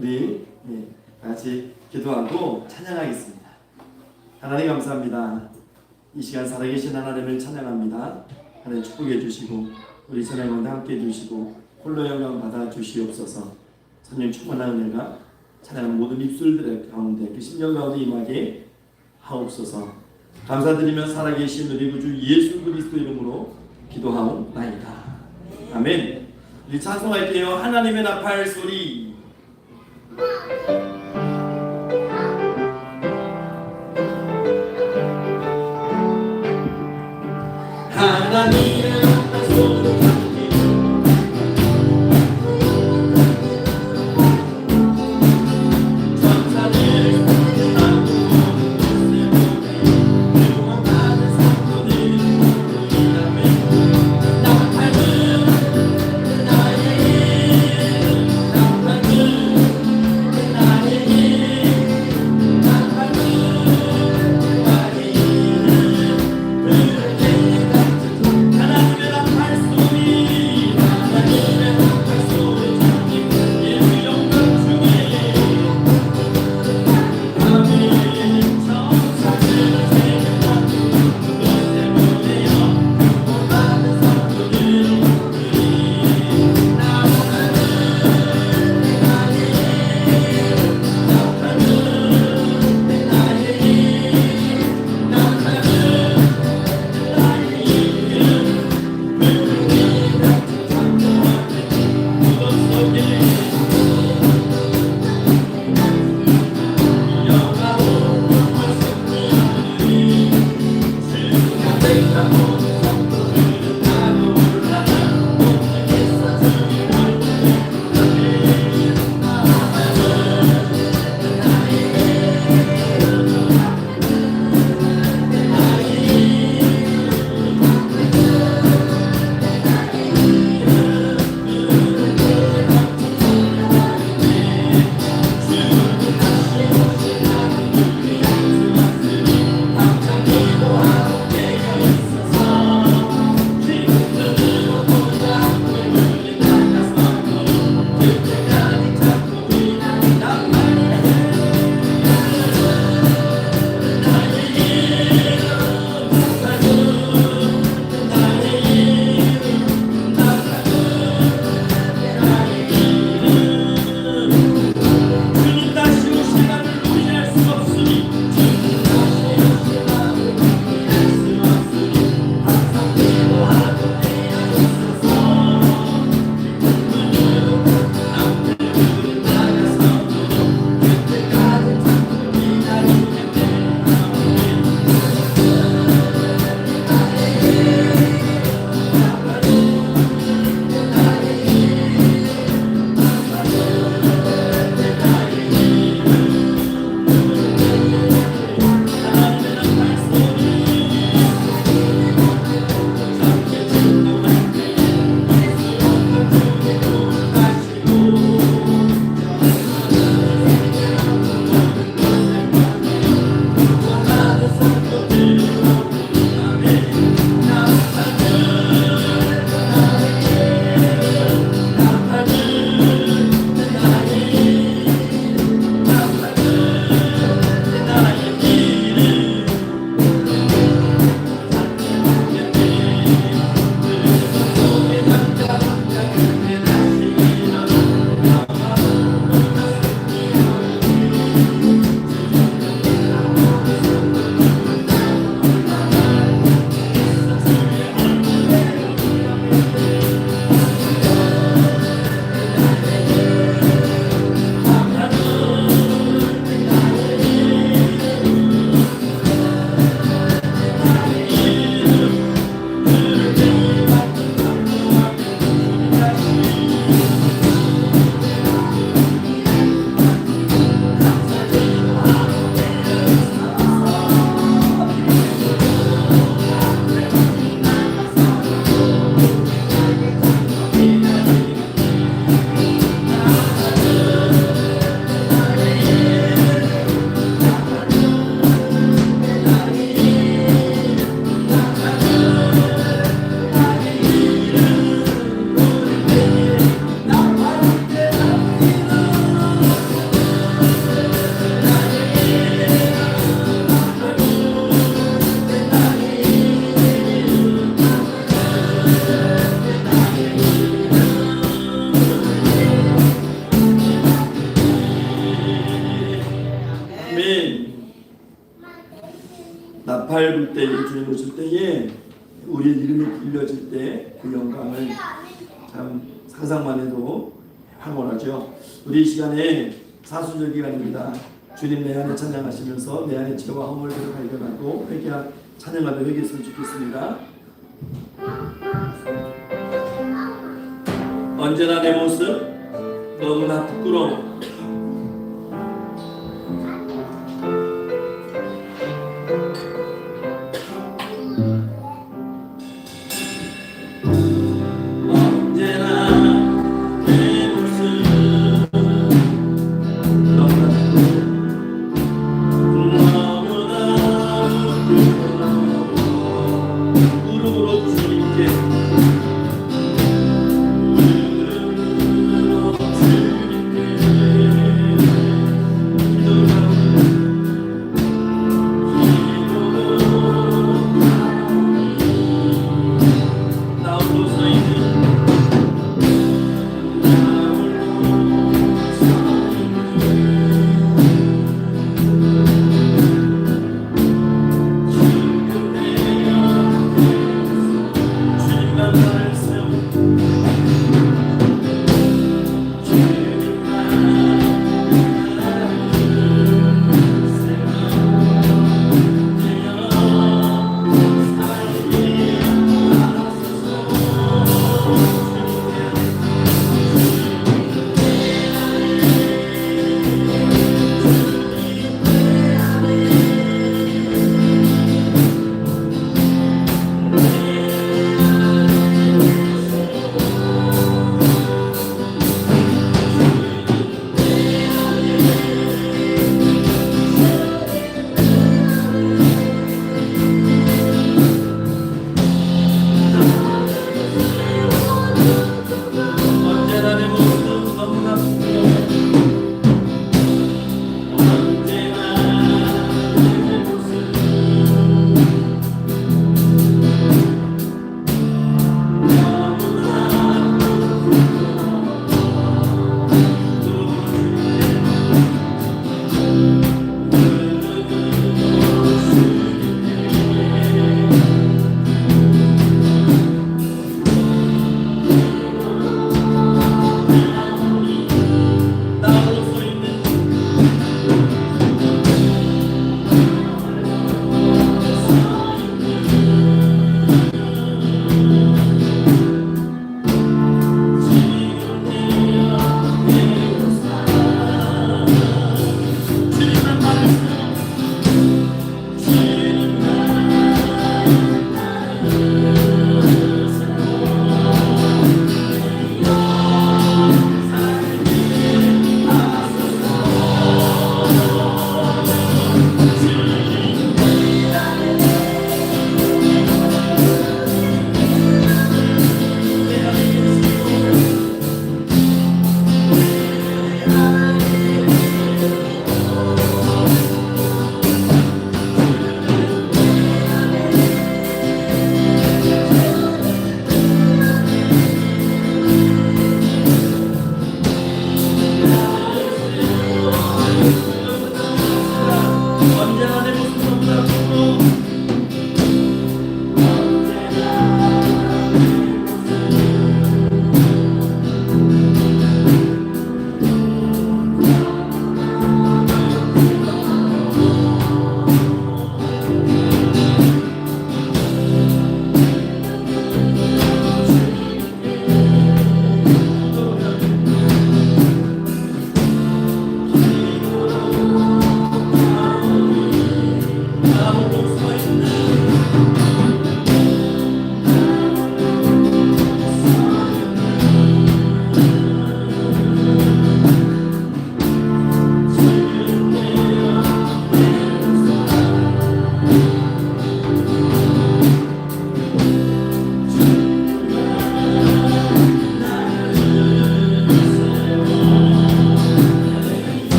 우리 같이 기도하고 찬양하겠습니다. 하나님 감사합니다. 이 시간 살아계신 하나님을 찬양합니다. 하나님 축복해 주시고 우리 찬양과 함께 해주시고 홀로 영광 받아 주시옵소서. 성령 충만한 은혜가 찬양하는 모든 입술들의 가운데 그 심령 가운데 임하게 하옵소서. 감사드리며 살아계신 우리 구주 예수 그리스도 이름으로 기도하옵나이다. 아멘. 우리 찬송할게요. 하나님의 나팔 소리. 하나님의 나팔 소리. 하나님의 오실 때, 주님 오실 때에 우리의 이름이 불려질 때 그 영광을 참 상상만 해도 황홀하죠. 우리 이 시간에 사순절 기간입니다. 주님 내 안에 찬양하시면서 내 안에 죄와 허물들을 발견하고 회개한 찬양하며 회개했으면 좋겠습니다. 언제나 내 모습 너무나 부끄러워.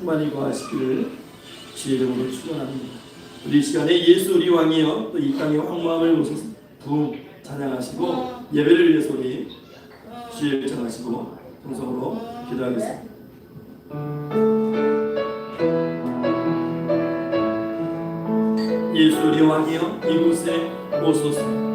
충만히 거하시기를 주의 이름으로 축원합니다. 우리 이 시간에 예수 우리 왕이여 또 이 땅의 황무함을 오셔서 부흥 찬양하시고 예배를 위해서 우리 주의 전하시고 동성으로 기도하겠습니다. 예수 우리 왕이여 이곳에 오소서.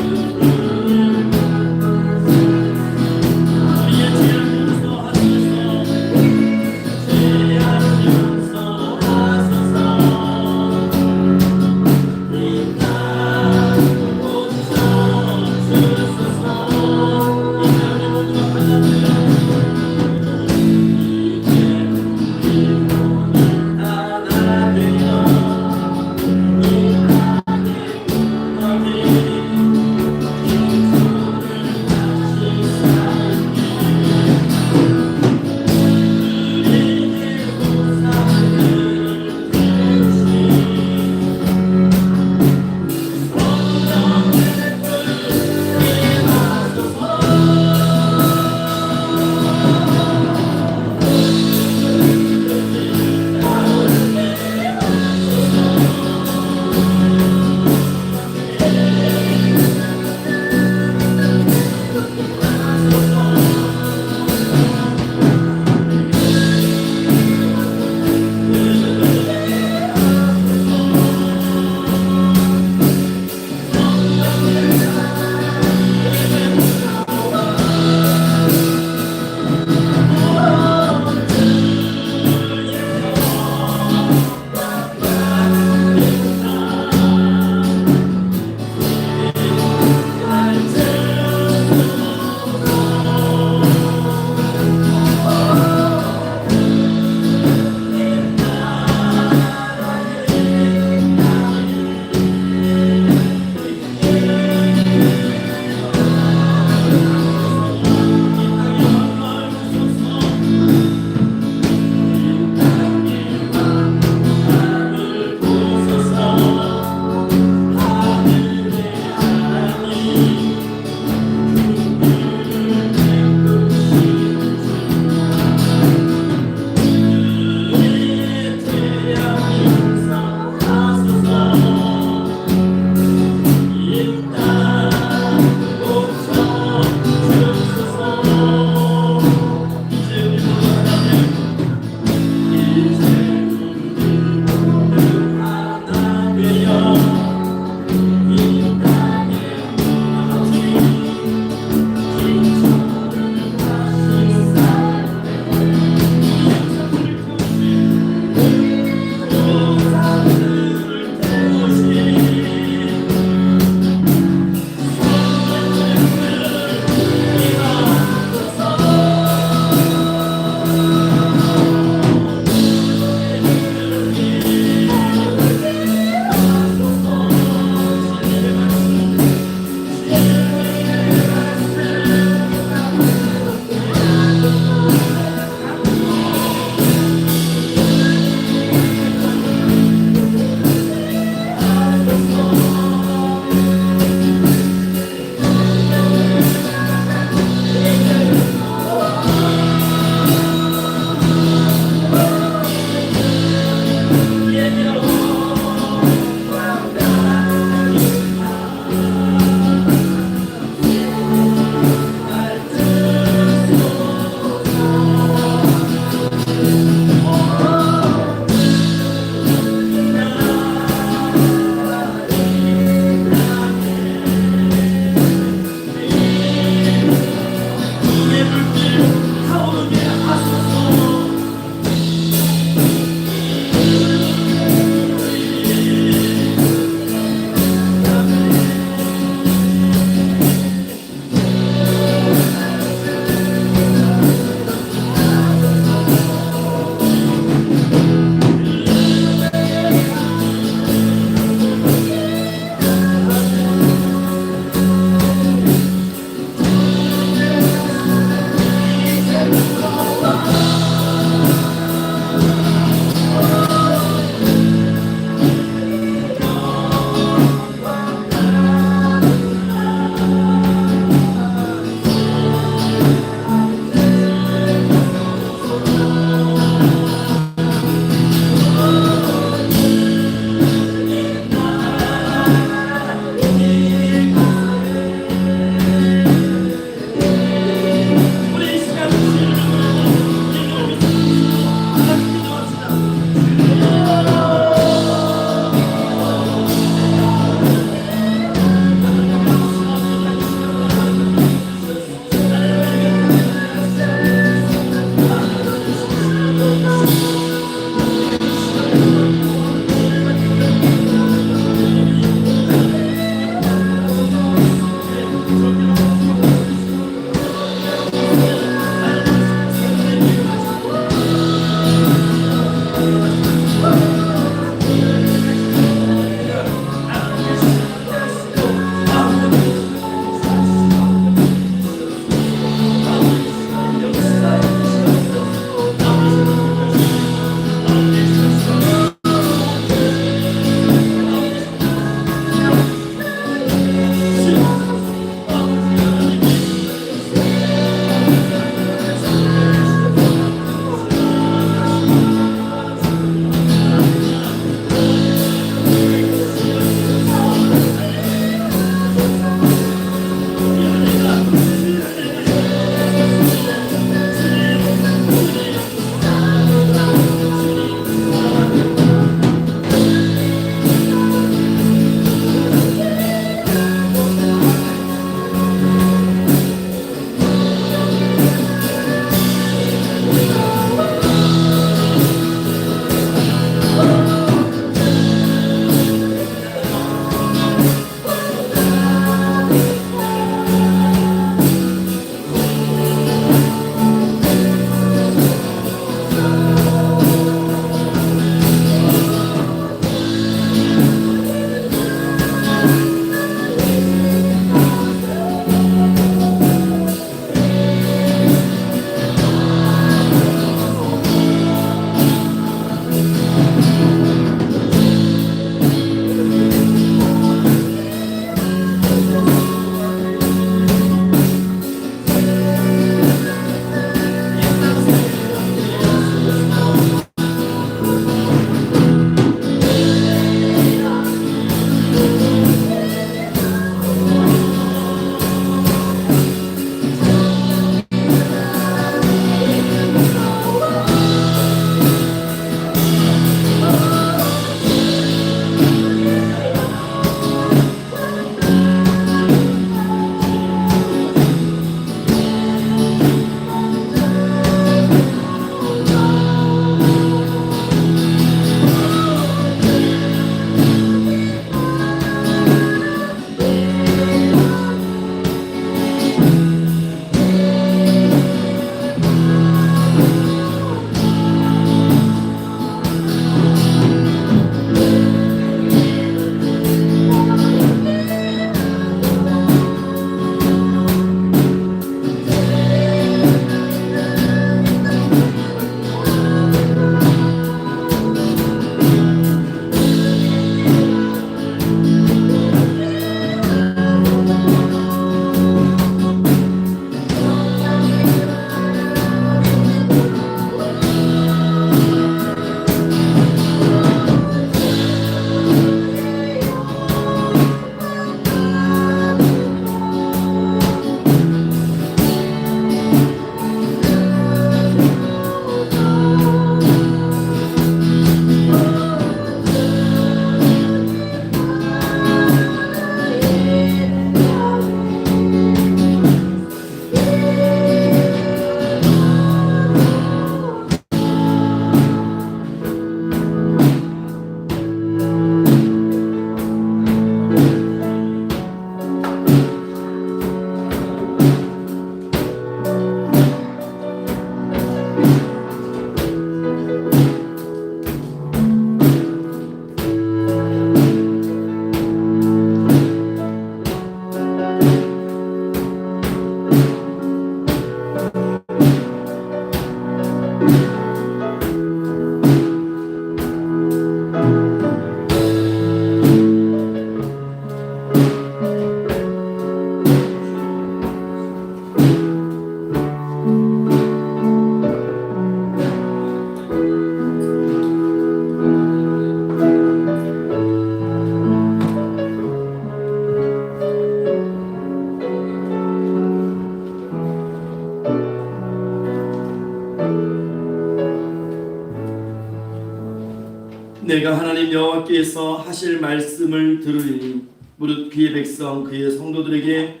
내가 하나님 여호와께서 하실 말씀을 들으리니 무릇 그의 백성 그의 성도들에게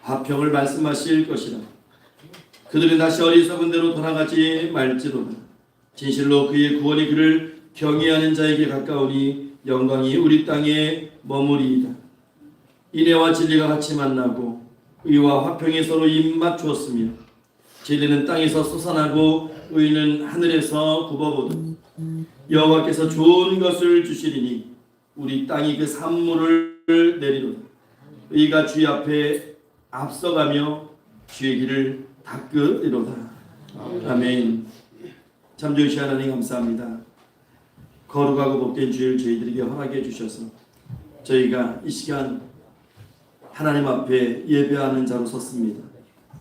화평을 말씀하실 것이라. 그들은 다시 어리석은 대로 돌아가지 말지로다. 진실로 그의 구원이 그를 경외하는 자에게 가까우니 영광이 우리 땅에 머무리이다. 인애와 진리가 같이 만나고 의와 화평이 서로 입맞추었으며 진리는 땅에서 솟아나고 의는 하늘에서 굽어보듯 여호와께서 좋은 것을 주시리니 우리 땅이 그 산물을 내리로다. 의가 주의 앞에 앞서가며 주의 길을 닦으리로다. 아멘. 참 좋으신 하나님 감사합니다. 거룩하고 복된 주일 저희들에게 허락해 주셔서 저희가 이 시간 하나님 앞에 예배하는 자로 섰습니다.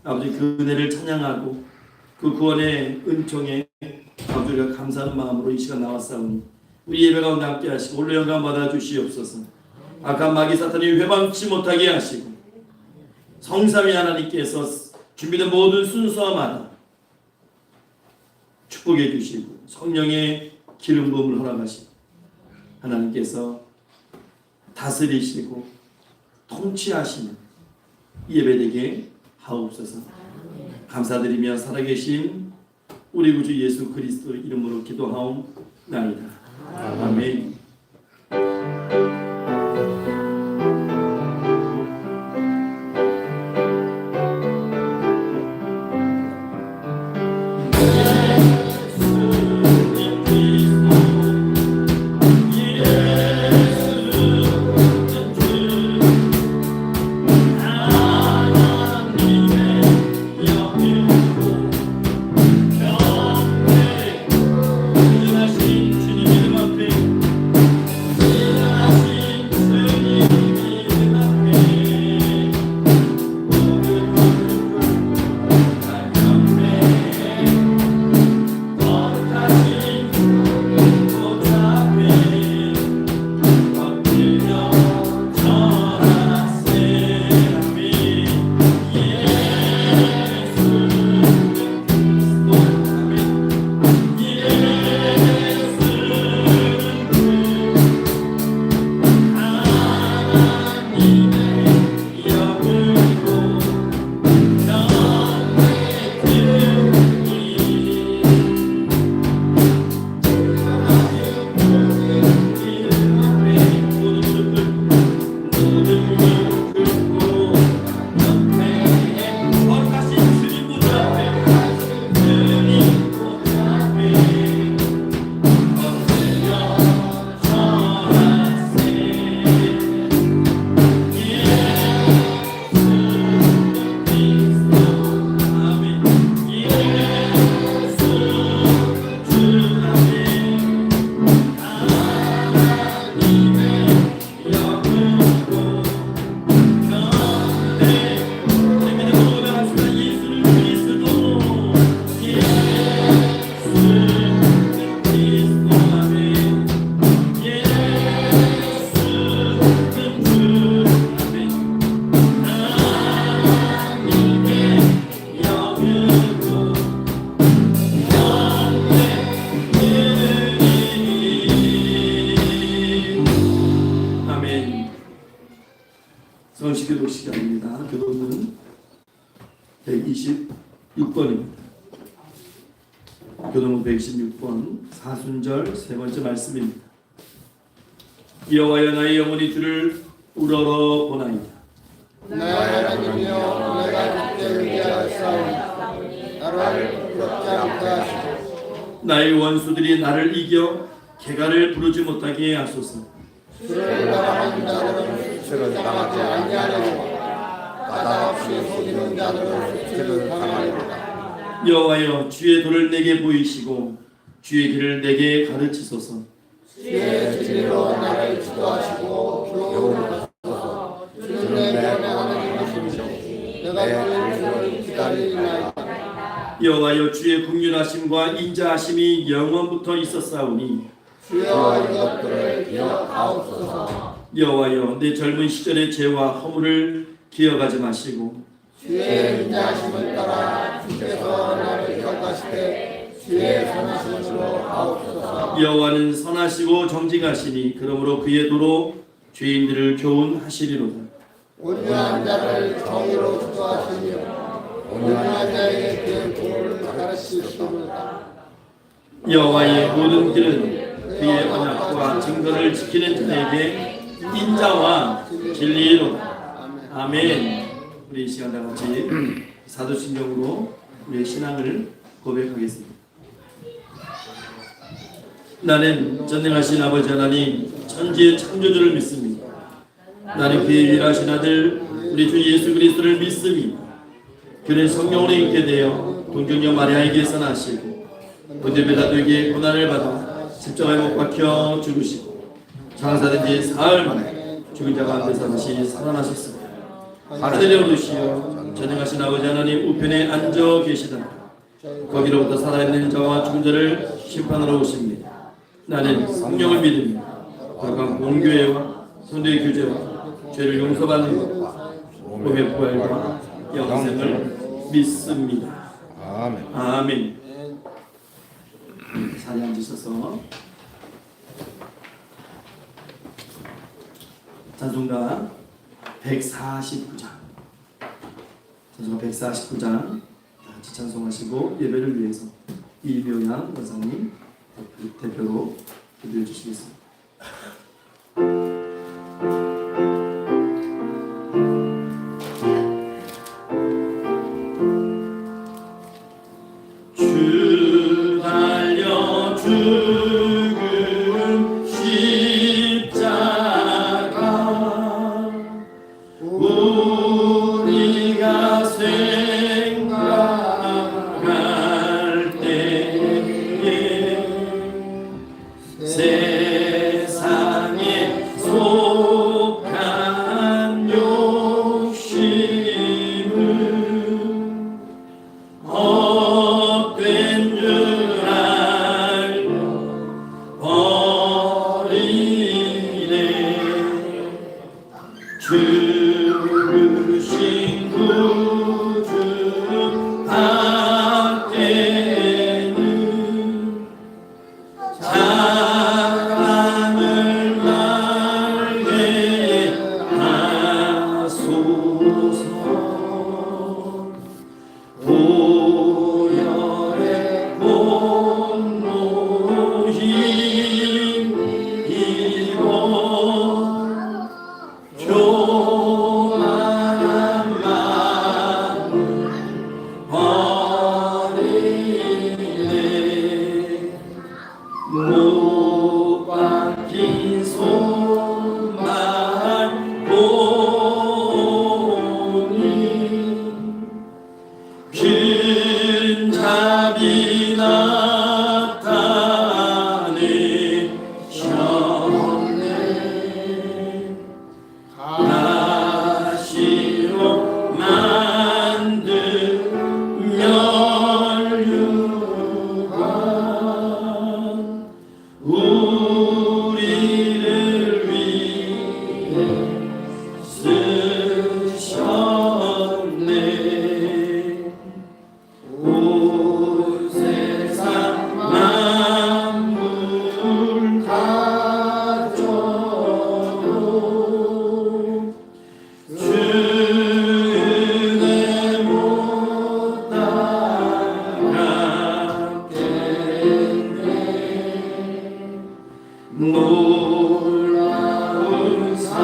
아버지 그 은혜를 찬양하고 그 구원의 은총에 아버지 우리가 감사하는 마음으로 이 시간 나왔사오니 우리 예배 가운데 함께 하시고 홀로 영광 받아 주시옵소서. 악한 마귀 사탄이 회방치 못하게 하시고 성삼위 하나님께서 준비된 모든 순서마다 축복해 주시고 성령의 기름 부음을 허락하시고 하나님께서 다스리시고 통치하시는 예배되게 하옵소서. 감사드리며 살아계신 우리 구주 예수 그리스도 이름으로 기도하옵나이다. 아멘. 성식교독 시간입니다. 교독은 126번입니다. 교독은 126번 사순절 세 번째 말씀입니다. 여호와여 나의 영혼이 주를 우러러 보나이다. 나의 하나님이여 내가 주께 의지하였사오니 나를 부끄럽지 않게 하시고 나의 원수들이 나를 이겨 개가를 부르지 못하게 하소서. 주를 따라하는 자들은 수치를 당하지 아니하려고 바다 없이 속이는 자들은 수치를 당하리로다. 여호와여 주의 도를 내게 보이시고 주의 길을 내게 가르치소서. 주의 진리로 나를 지도하시고 교훈을 주소서. 주는 내 원하는 하심이시니 내가 주를 기다리나이다. 여호와여 주의 긍휼하심과 인자하심이 영원부터 있었사오니 주여 이것들을 기억하옵소서. 여호와여 내 젊은 시절의 죄와 허물을 기억하지 마시고 주의 인자하심을 따라 주께서 나를 기억하시되 주의 선하심으로 하옵소서. 여호와는 선하시고 정직하시니 그러므로 그의 도로 죄인들을 교훈하시리로다. 온유한 자를 정의로 주도하시며 온유한 자에게 그의 도를 가르치시리로다. 여호와의 모든 길은 그의 언약과 증거를 지키는 자에게 인자와 진리로다. 아멘. 우리 이 시간 다 같이 사도신경으로 우리의 신앙을 고백하겠습니다. 나는 전능하신 아버지 하나님 천지의 창조주를 믿습니다. 나는 그의 유일하신 아들 우리 주 예수 그리스도를 믿습니다. 그는 성령으로 있게 되어 동정녀 마리아에게서 나시고 본디 빌라도에게 고난을 받아 십자가에 못 박혀 죽으시고 장사된 지 사흘 만에 죽은 자 가운데서 다시 살아나셨습니다. 하늘에 오르시어 전능하신 아버지 하나님 우편에 앉아 계시다. 거기로부터 살아있는 자와 죽은 자를 심판하러 오십니다. 나는 성령을 믿습니다. 거룩한 공교회와 성도의 교제와 죄를 용서받는 것과 몸의 부활과 영생을 믿습니다. 아멘. 아멘. 자리에 앉으셔서 찬송가 149장 찬송가 149장 다 같이 찬송하시고 예배를 위해서 이묘양 원사님 대표로 기도해 주시겠습니다. 주 달려 죽은 십자가 우리가 생각할 때에 세상에 속한 욕심은 헛된 줄 알고 버리네. 죽으신 구주 밖에는 사랑을 말게 하소서. 보혈의 본노 힘입어 교만한 마음 버리네. 못 박힌 손만 보니 큰 자비 나타내셨네. 가시로 만든 면류관 우리를 위해 쓰셨네. 온 세상 만물 가져도 주 은혜 못 따라가겠네. 놀라운 사랑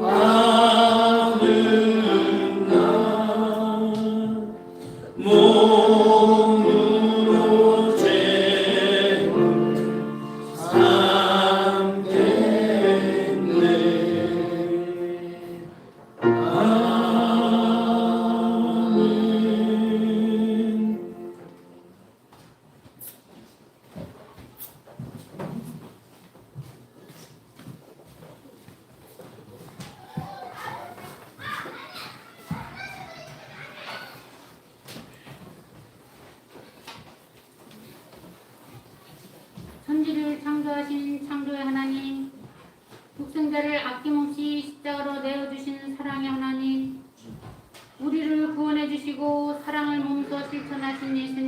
아는 나 몸으로 죄 삼겠네. 아멘. 천지를 창조하신 창조의 하나님, 독생자를 아낌없이 십자가로 내어주신 사랑의 하나님, 우리를 구원해 주시고 사랑을 몸소 실천하신 예수님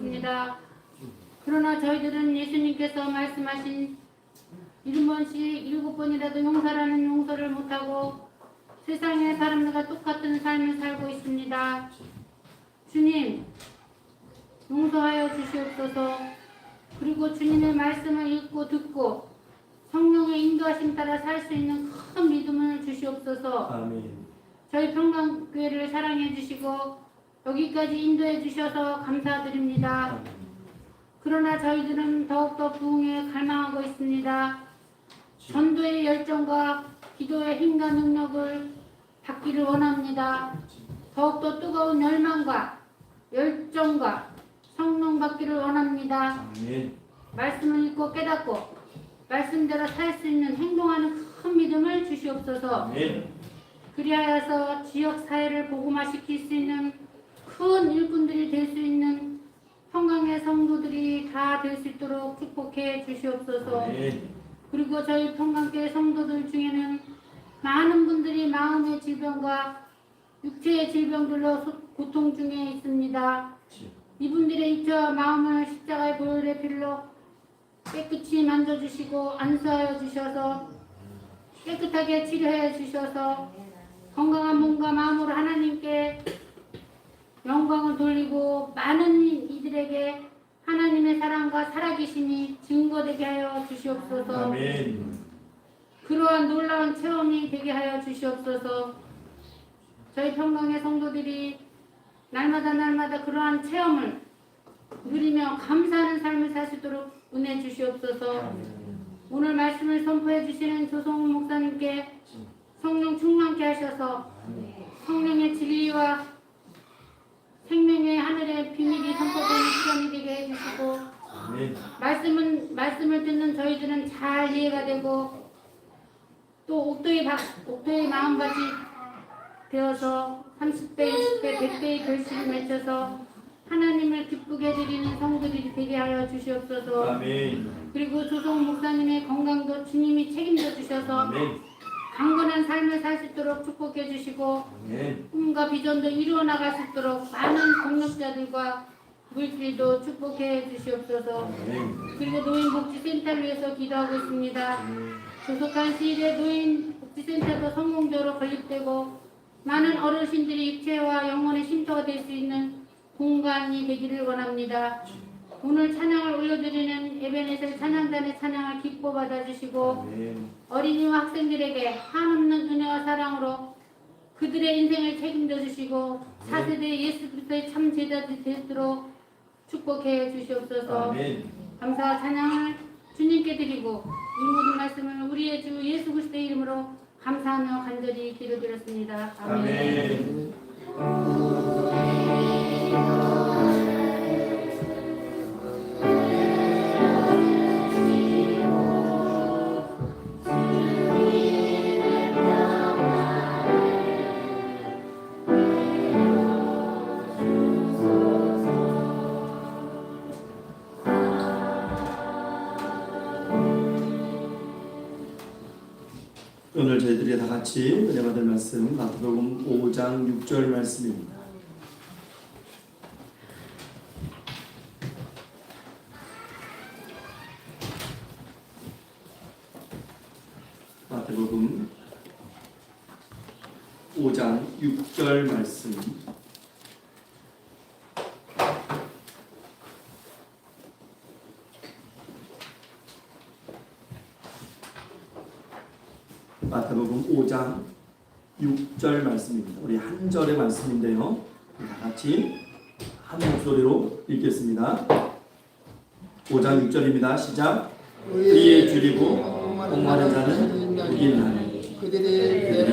있습니다. 그러나 저희들은 예수님께서 말씀하신 7번씩 7번이라도 용서라는 용서를 못하고 세상의 사람들과 똑같은 삶을 살고 있습니다. 주님, 용서하여 주시옵소서. 그리고 주님의 말씀을 읽고 듣고 성령의 인도하심 따라 살 수 있는 큰 믿음을 주시옵소서. 아멘. 저희 평강교회를 사랑해 주시고 여기까지 인도해 주셔서 감사드립니다. 그러나 저희들은 더욱더 부흥에 갈망하고 있습니다. 전도의 열정과 기도의 힘과 능력을 받기를 원합니다. 더욱더 뜨거운 열망과 열정과 성령 받기를 원합니다. 아멘. 말씀을 읽고 깨닫고 말씀대로 살 수 있는 행동하는 큰 믿음을 주시옵소서. 아멘. 그리하여서 지역 사회를 복음화시킬 수 있는 큰 일꾼들이 될 수 있는 평강의 성도들이 다 될 수 있도록 축복해 주시옵소서. 아멘. 그리고 저희 평강교회 성도들 중에는 많은 분들이 마음의 질병과 육체의 질병들로 고통 중에 있습니다. 이분들의 육체와 마음을 십자가의 보혈의 피로 깨끗이 만져주시고 안수하여 주셔서 깨끗하게 치료해 주셔서 건강한 몸과 마음으로 하나님께 영광을 돌리고 많은 이들에게 하나님의 사랑과 살아계심이 증거되게 하여 주시옵소서. 아멘. 그러한 놀라운 체험이 되게 하여 주시옵소서. 저희 평강의 성도들이 날마다 그러한 체험을 누리며 감사하는 삶을 살 수 있도록 은혜 주시옵소서. 오늘 말씀을 선포해 주시는 조성훈 목사님께 성령 충만케 하셔서 성령의 진리와 생명의 하늘의 비밀이 선포되는 시간이 되게 해주시고 아멘. 말씀을 듣는 저희들은 잘 이해가 되고 또 옥도의 마음가짐 되어서 30배, 20배, 100배의 결실을 맺혀서 하나님을 기쁘게 해드리는 성도들이 되게 하여 주시옵소서. 아멘. 그리고 조성 목사님의 건강도 주님이 책임져 주셔서 아멘. 강건한 삶을 살 수 있도록 축복해 주시고 아멘. 꿈과 비전도 이루어 나갈 수 있도록 많은 동력자들과 물질도 축복해 주시옵소서. 아멘. 그리고 노인복지센터를 위해서 기도하고 있습니다. 조속한 시일에 노인복지센터도 성공적으로 건립되고 많은 어르신들이 육체와 영혼의 쉼터가 될 수 있는 공간이 되기를 원합니다. 오늘 찬양을 올려드리는 에베네셀 찬양단의 찬양을 기뻐 받아주시고 아멘. 어린이와 학생들에게 한없는 은혜와 사랑으로 그들의 인생을 책임져 주시고 4세대 예수 그리스도의 참 제자들이 되도록 축복해 주시옵소서. 아멘. 감사와 찬양을 주님께 드리고 이 모든 말씀을 우리의 주 예수 그리스도의 이름으로 감사하며 간절히 기도드렸습니다. 아멘. 아멘. 오늘 저희들이 다 같이 은혜 받을 말씀 마태복음 5장 6절 말씀입니다. 마태복음 5장 6절 말씀. 마태복음 5장 6절 말씀입니다. 우리 한 절의 말씀인데요. 다 같이 한 목소리로 읽겠습니다. 5장 6절입니다. 시작. 의에 줄이고 목마른 자는 복이 나니 그들이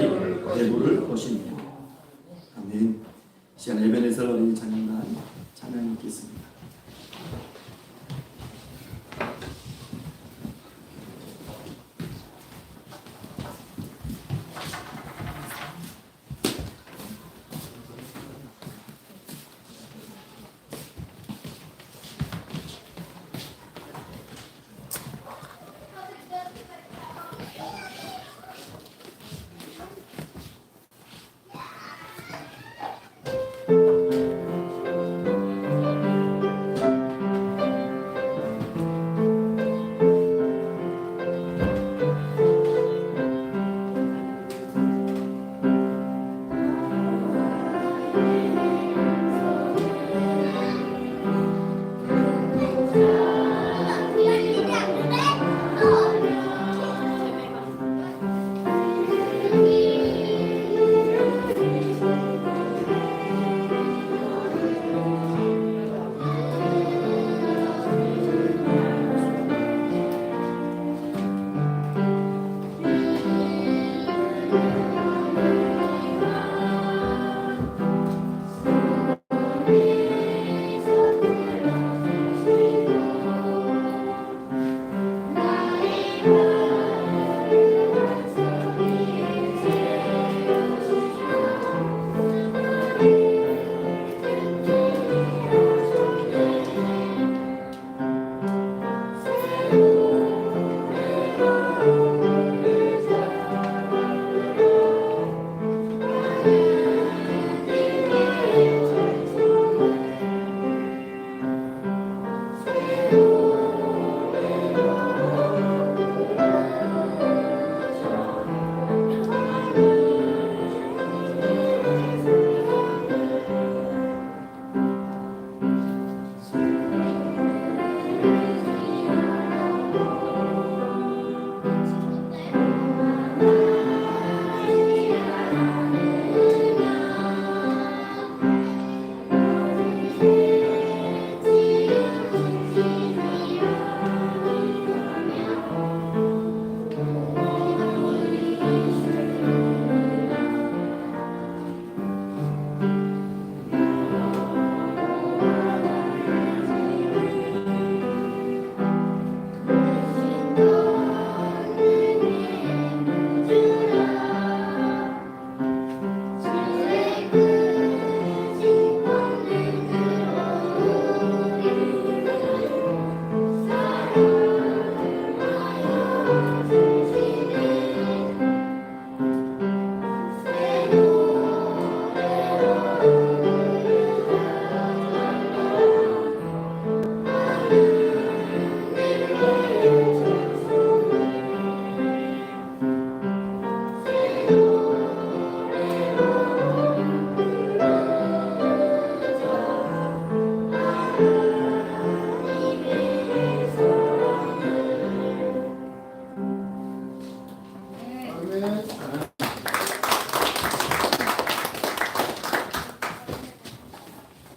배부를 것입니다. 아멘. 시간 에베네셀 어린이 찬양단 찬양 읽겠습니다.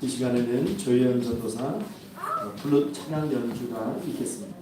이 시간에는 조혜연 전도사 플룻 찬양 연주가 있겠습니다.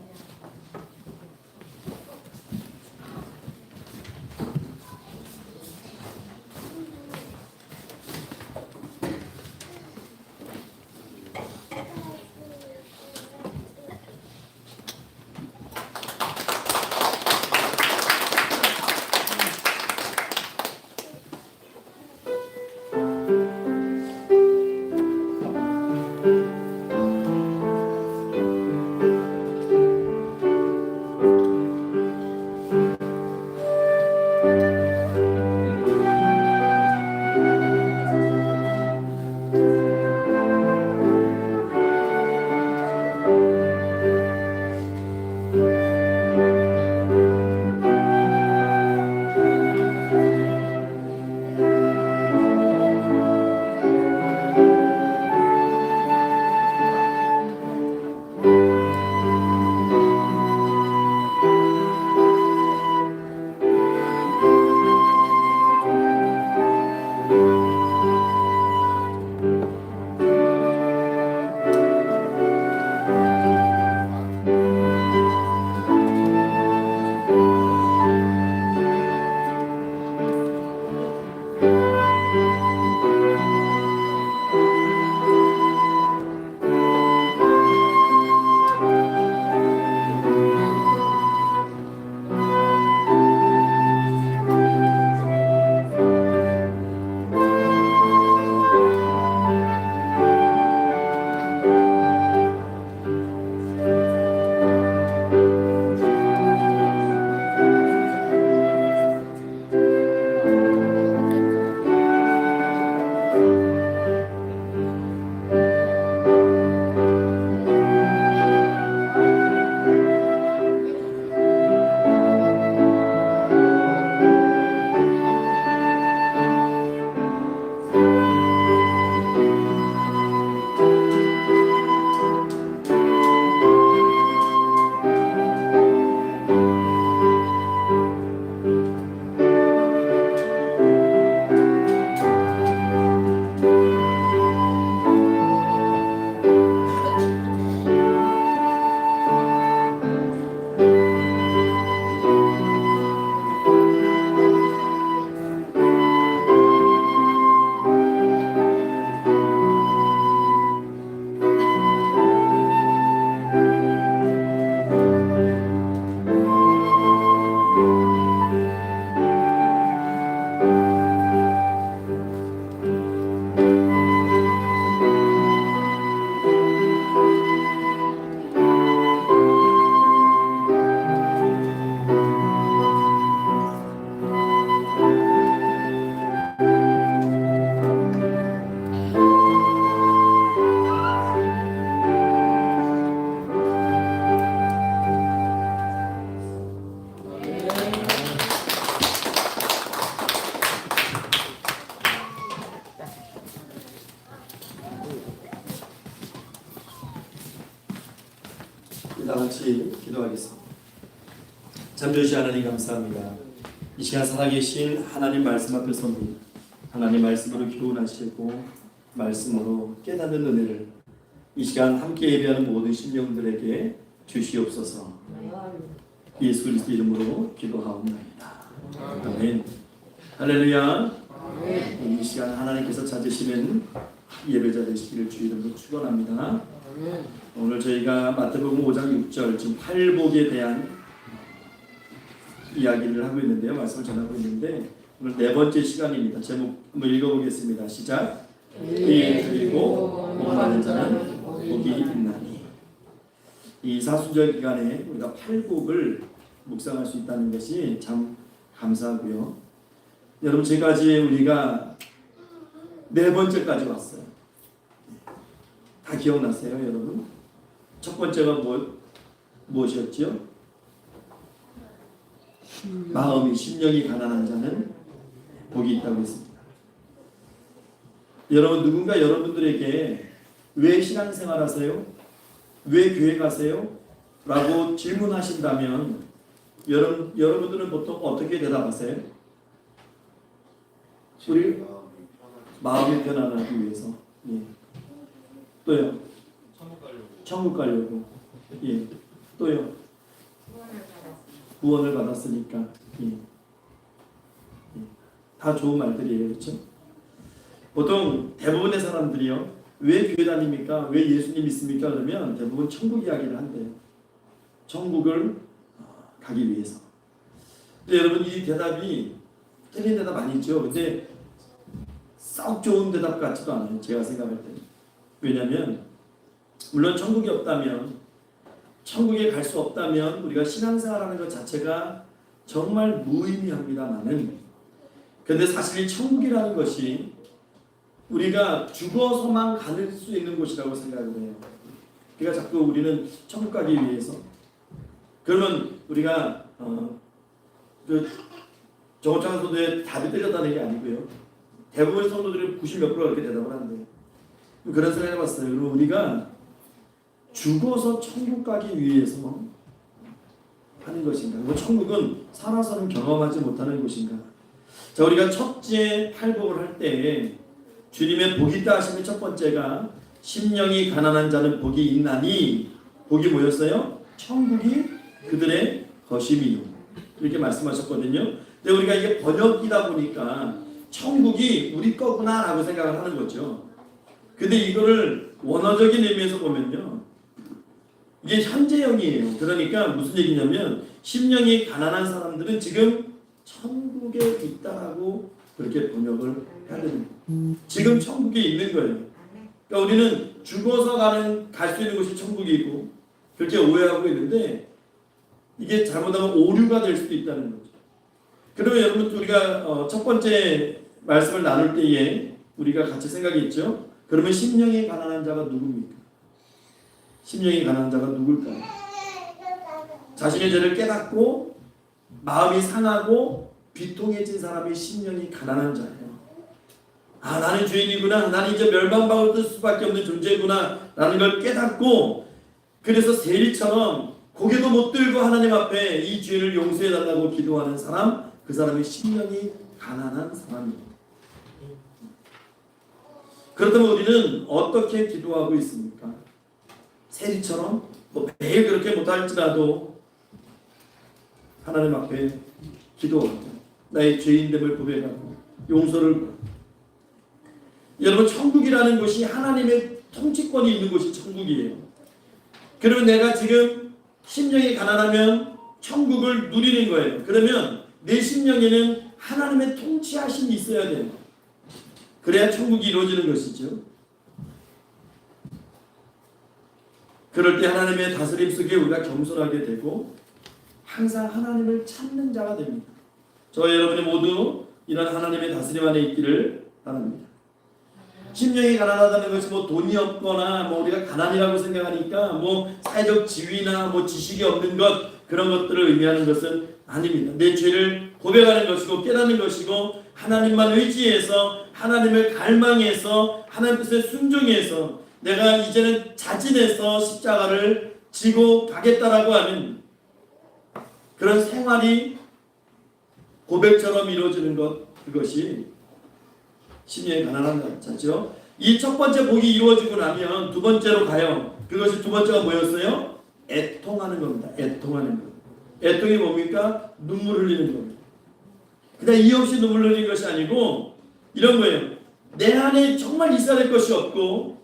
다 같이 기도하겠습니다. 잠조시 하나님 감사합니다. 이 시간 살아계신 하나님 말씀 앞에 섭니다. 하나님 말씀으로 교훈하시고 말씀으로 깨닫는 은혜를 이 시간 함께 예배하는 모든 심령들에게 주시옵소서. 예수 그리스도 이름으로 기도하옵나이다. 아멘. 할렐루야. 이 시간 하나님께서 찾으시는 예배자 되시기를 주 이름으로 축원합니다. 오늘 저희가 마태복음 5장 6절 지금 팔복에 대한 이야기를 하고 있는데요. 말씀을 전하고 있는데 오늘 네 번째 시간입니다. 제목 한번 읽어보겠습니다. 시작. 의에 드리고 복받는 자는 복이 있나니. 이 사순절 기간에 우리가 팔복을 묵상할 수 있다는 것이 참 감사하고요. 여러분 지금까지 우리가 네 번째까지 왔어요. 다 기억나세요, 여러분? 첫 번째가 무엇이었죠? 마음이 심령이 가난한 자는 복이 있다고 했습니다. 여러분 누군가 여러분들에게 왜 신앙생활 하세요? 왜 교회 가세요? 라고 질문하신다면 여러분들은 보통 어떻게 대답하세요? 우리 마음이 편안하기 위해서. 예. 또요? 천국 가려고. 예. 또요? 구원을 받았으니까. 예. 예. 다 좋은 말들이에요. 그렇죠? 보통 대부분의 사람들이요. 왜 교회 다닙니까? 왜 예수님 믿습니까? 그러면 대부분 천국 이야기를 한대요. 천국을 가기 위해서. 근데 여러분 이 대답이 틀린 대답 아니죠. 근데 썩 좋은 대답 같지도 않아요. 제가 생각할 때는. 왜냐하면 물론 천국이 없다면, 천국에 갈 수 없다면 우리가 신앙생활하는 것 자체가 정말 무의미합니다만은, 근데 사실 천국이라는 것이 우리가 죽어서만 갈 수 있는 곳이라고 생각을 해요. 그러니까 자꾸 우리는 천국 가기 위해서. 그러면 우리가 정호창 선도의 답이 틀렸다는 게 아니고요. 대부분의 성도들이 90몇 프로가 그렇게 대답을 하는데, 그런 생각을 해봤어요. 그럼 우리가 죽어서 천국 가기 위해서 하는 것인가? 뭐 천국은 살아서는 경험하지 못하는 곳인가? 자, 우리가 첫째 팔복을 할 때 주님의 복이 있다 하시는 첫 번째가 심령이 가난한 자는 복이 있나니, 복이 뭐였어요? 천국이 그들의 것임이요. 이렇게 말씀하셨거든요. 근데 우리가 이게 번역이다 보니까 천국이 우리 거구나 라고 생각을 하는 거죠. 근데 이거를 원어적인 의미에서 보면요, 이게 현재형이에요. 그러니까 무슨 얘기냐면 심령이 가난한 사람들은 지금 천국에 있다라고 그렇게 번역을 해야 됩니다. 지금 천국에 있는 거예요. 그러니까 우리는 죽어서 갈 수 있는 곳이 천국이고 그렇게 오해하고 있는데, 이게 잘못하면 오류가 될 수도 있다는 거죠. 그러면 여러분 우리가 첫 번째 말씀을 나눌 때에 우리가 같이 생각했죠. 그러면 심령이 가난한 자가 누굽니까? 심령이 가난한 자가 누굴까요? 자신의 죄를 깨닫고 마음이 상하고 비통해진 사람이 심령이 가난한 자예요. 아, 나는 죄인이구나, 나는 이제 멸망받을 수밖에 없는 존재구나 라는 걸 깨닫고, 그래서 세리처럼 고개도 못 들고 하나님 앞에 이 죄를 용서해 달라고 기도하는 사람, 그 사람이 심령이 가난한 사람입니다. 그렇다면 우리는 어떻게 기도하고 있습니까? 세리처럼 뭐 매일 그렇게 못할지라도 하나님 앞에 기도하고 나의 죄인됨을 고백하고 용서를 구하고. 여러분 천국이라는 것이 하나님의 통치권이 있는 곳이 천국이에요. 그러면 내가 지금 심령이 가난하면 천국을 누리는 거예요. 그러면 내 심령에는 하나님의 통치하심이 있어야 돼요. 그래야 천국이 이루어지는 것이죠. 그럴 때 하나님의 다스림 속에 우리가 겸손하게 되고 항상 하나님을 찾는 자가 됩니다. 저와 여러분이 모두 이런 하나님의 다스림 안에 있기를 바랍니다. 심령이 가난하다는 것이 뭐 돈이 없거나 뭐 우리가 가난이라고 생각하니까 뭐 사회적 지위나 뭐 지식이 없는 것, 그런 것들을 의미하는 것은 아닙니다. 내 죄를 고백하는 것이고 깨닫는 것이고 하나님만 의지해서 하나님을 갈망해서 하나님 뜻에 순종해서 내가 이제는 자진해서 십자가를 지고 가겠다라고 하는 그런 생활이 고백처럼 이루어지는 것, 그것이 심령이 가난한 자죠. 이 첫 번째 복이 이루어지고 나면 두 번째로 가요. 그것이 두 번째가 뭐였어요? 애통하는 겁니다. 애통하는 것. 애통이 뭡니까? 눈물 흘리는 겁니다. 그냥 이유 없이 눈물 흘리는 것이 아니고 이런 거예요. 내 안에 정말 있어야 될 것이 없고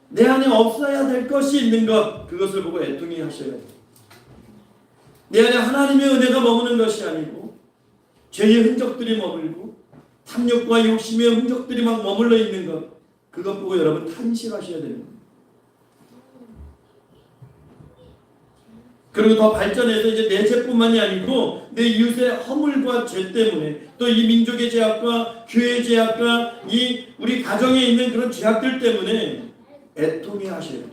내 안에 없어야 될 것이 있는 것, 그것을 보고 애통이 하셔야 돼요. 내 안에 하나님의 은혜가 머무는 것이 아니고 죄의 흔적들이 머물고 탐욕과 욕심의 흔적들이 막 머물러 있는 것, 그것 보고 여러분 탄식하셔야 되는 겁니다. 그리고 더 발전해서 이제 내 죄뿐만이 아니고 내 이웃의 허물과 죄 때문에 또 이 민족의 죄악과 교회의 죄악과 이 우리 가정에 있는 그런 죄악들 때문에 애통해 하셔야 돼요.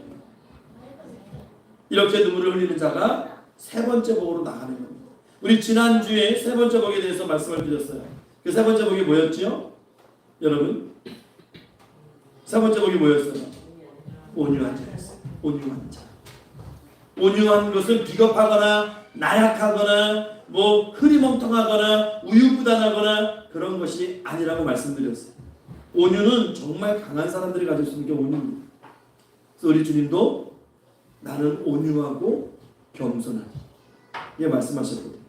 이렇게 눈물을 흘리는 자가 세 번째 복으로 나가는 겁니다. 우리 지난주에 세 번째 복에 대해서 말씀을 드렸어요. 그 세 번째 복이 뭐였죠? 여러분, 세 번째 복이 뭐였어요? 온유한 자였어요. 온유한 자. 온유한 것은 비겁하거나 나약하거나 뭐 흐리멍텅하거나 우유부단하거나 그런 것이 아니라고 말씀드렸어요. 온유는 정말 강한 사람들이 가질 수 있는 게 온유입니다. 그래서 우리 주님도 나는 온유하고 겸손하다, 예, 말씀하셨거든요.